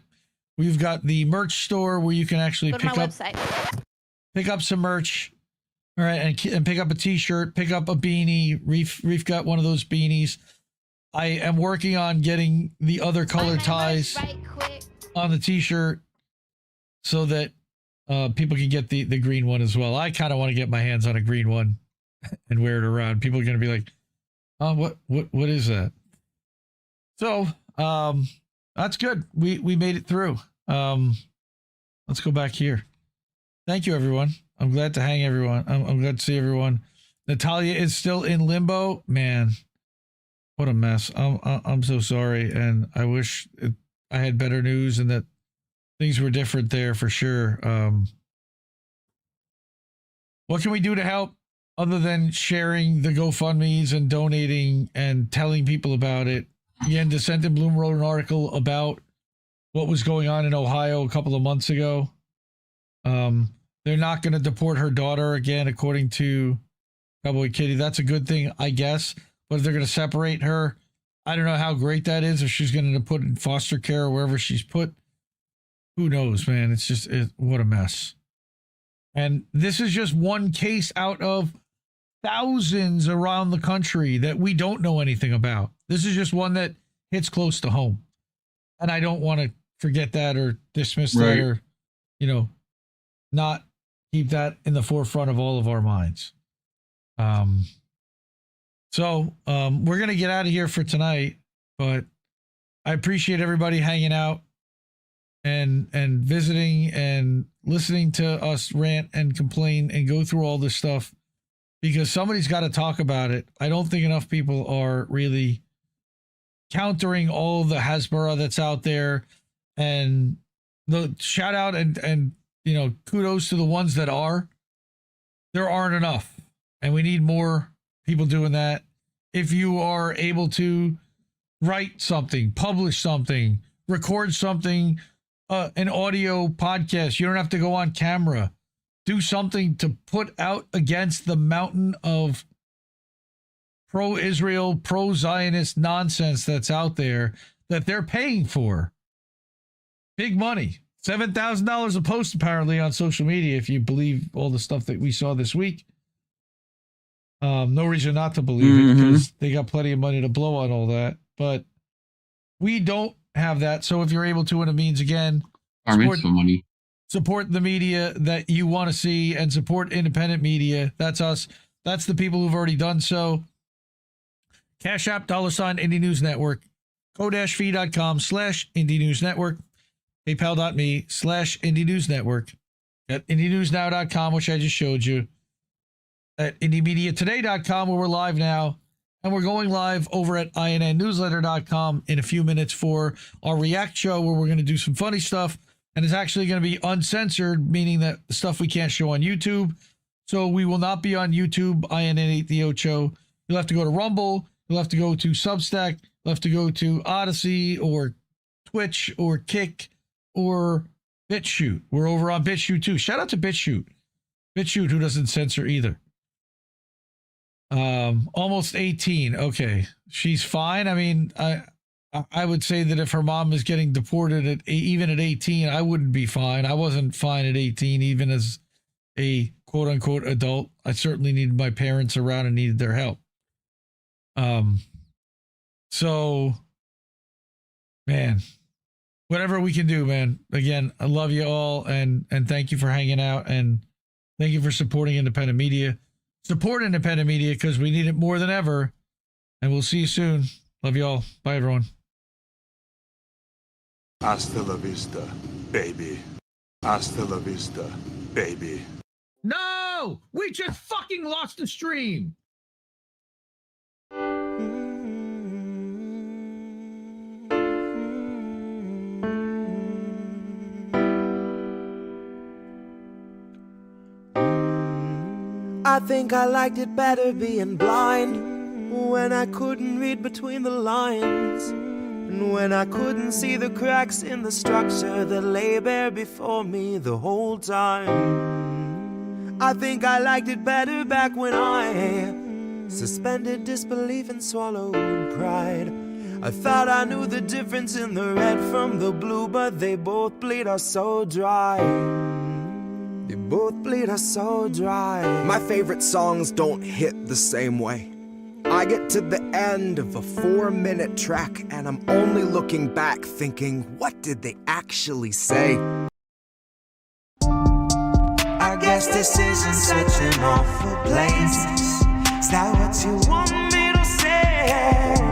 We've got the merch store where you can actually pick up some merch. All right, and pick up a t-shirt, pick up a beanie. Reef got one of those beanies. I am working on getting the other color ties on the t-shirt so that people can get the green one as well. I kind of want to get my hands on a green one and wear it around. People are going to be like, "Oh, what is that?" So, that's good. We made it through. Let's go back here. Thank you, everyone. I'm glad to hang everyone. I'm glad to see everyone. Natalia is still in limbo. Man, what a mess. I'm so sorry, and I wish I had better news and that things were different there for sure. What can we do to help other than sharing the GoFundMes and donating and telling people about it? Again, Descent and Bloom wrote an article about what was going on in Ohio a couple of months ago. They're not going to deport her daughter again, according to Cowboy Kitty. That's a good thing, I guess. But if they're going to separate her, I don't know how great that is. If she's going to put in foster care or wherever she's put, who knows, man? It's just what a mess. And this is just one case out of thousands around the country that we don't know anything about. This is just one that hits close to home. And I don't want to forget that or dismiss that or, not keep that in the forefront of all of our minds. So we're going to get out of here for tonight, but I appreciate everybody hanging out and visiting and listening to us rant and complain and go through all this stuff because somebody's got to talk about it. I don't think enough people are really countering all the Hasbara that's out there, and the shout out and kudos to the ones that are. There aren't enough, and we need more people doing that. If you are able to write something, publish something, record something, an audio podcast, you don't have to go on camera. Do something to put out against the mountain of pro-Israel, pro-Zionist nonsense that's out there that they're paying for. Big money. $7,000 a post, apparently, on social media, if you believe all the stuff that we saw this week. No reason not to believe it, because they got plenty of money to blow on all that. But we don't have that. So if you're able to, and it means, again, support the media that you want to see and support independent media. That's us. That's the people who've already done so. Cash App, $ Indie News Network, ko-fi.com/Indie News Network, paypal.me/Indie News Network, at IndieNewsNow.com, which I just showed you, at IndieMediaToday.com, where we're live now, and we're going live over at INNNewsletter.com in a few minutes for our React show, where we're going to do some funny stuff, and it's actually going to be uncensored, meaning that the stuff we can't show on YouTube. So we will not be on YouTube, INN8 The Ocho. You'll have to go to Rumble. You'll have to go to Substack. You'll have to go to Odyssey or Twitch or Kick or BitChute. We're over on BitChute too. Shout out to BitChute. BitChute, who doesn't censor either. Almost 18. Okay. She's fine. I mean, I would say that if her mom is getting deported even at 18, I wouldn't be fine. I wasn't fine at 18, even as a quote unquote adult. I certainly needed my parents around and needed their help. So, man, whatever we can do, man. Again, I love you all, and thank you for hanging out, and thank you for supporting independent media. Support independent media because we need it more than ever. And we'll see you soon. Love you all. Bye, everyone. Hasta la vista, baby. Hasta la vista, baby. No! We just fucking lost the stream! I think I liked it better being blind, when I couldn't read between the lines, and when I couldn't see the cracks in the structure that lay bare before me the whole time. I think I liked it better back when I suspended disbelief and swallowed pride. I thought I knew the difference in the red from the blue, but they both bleed us so dry. They both bleed us so dry. My favorite songs don't hit the same way. I get to the end of a 4-minute track and I'm only looking back thinking, what did they actually say? I guess this isn't such an awful place. Is that what you want me to say?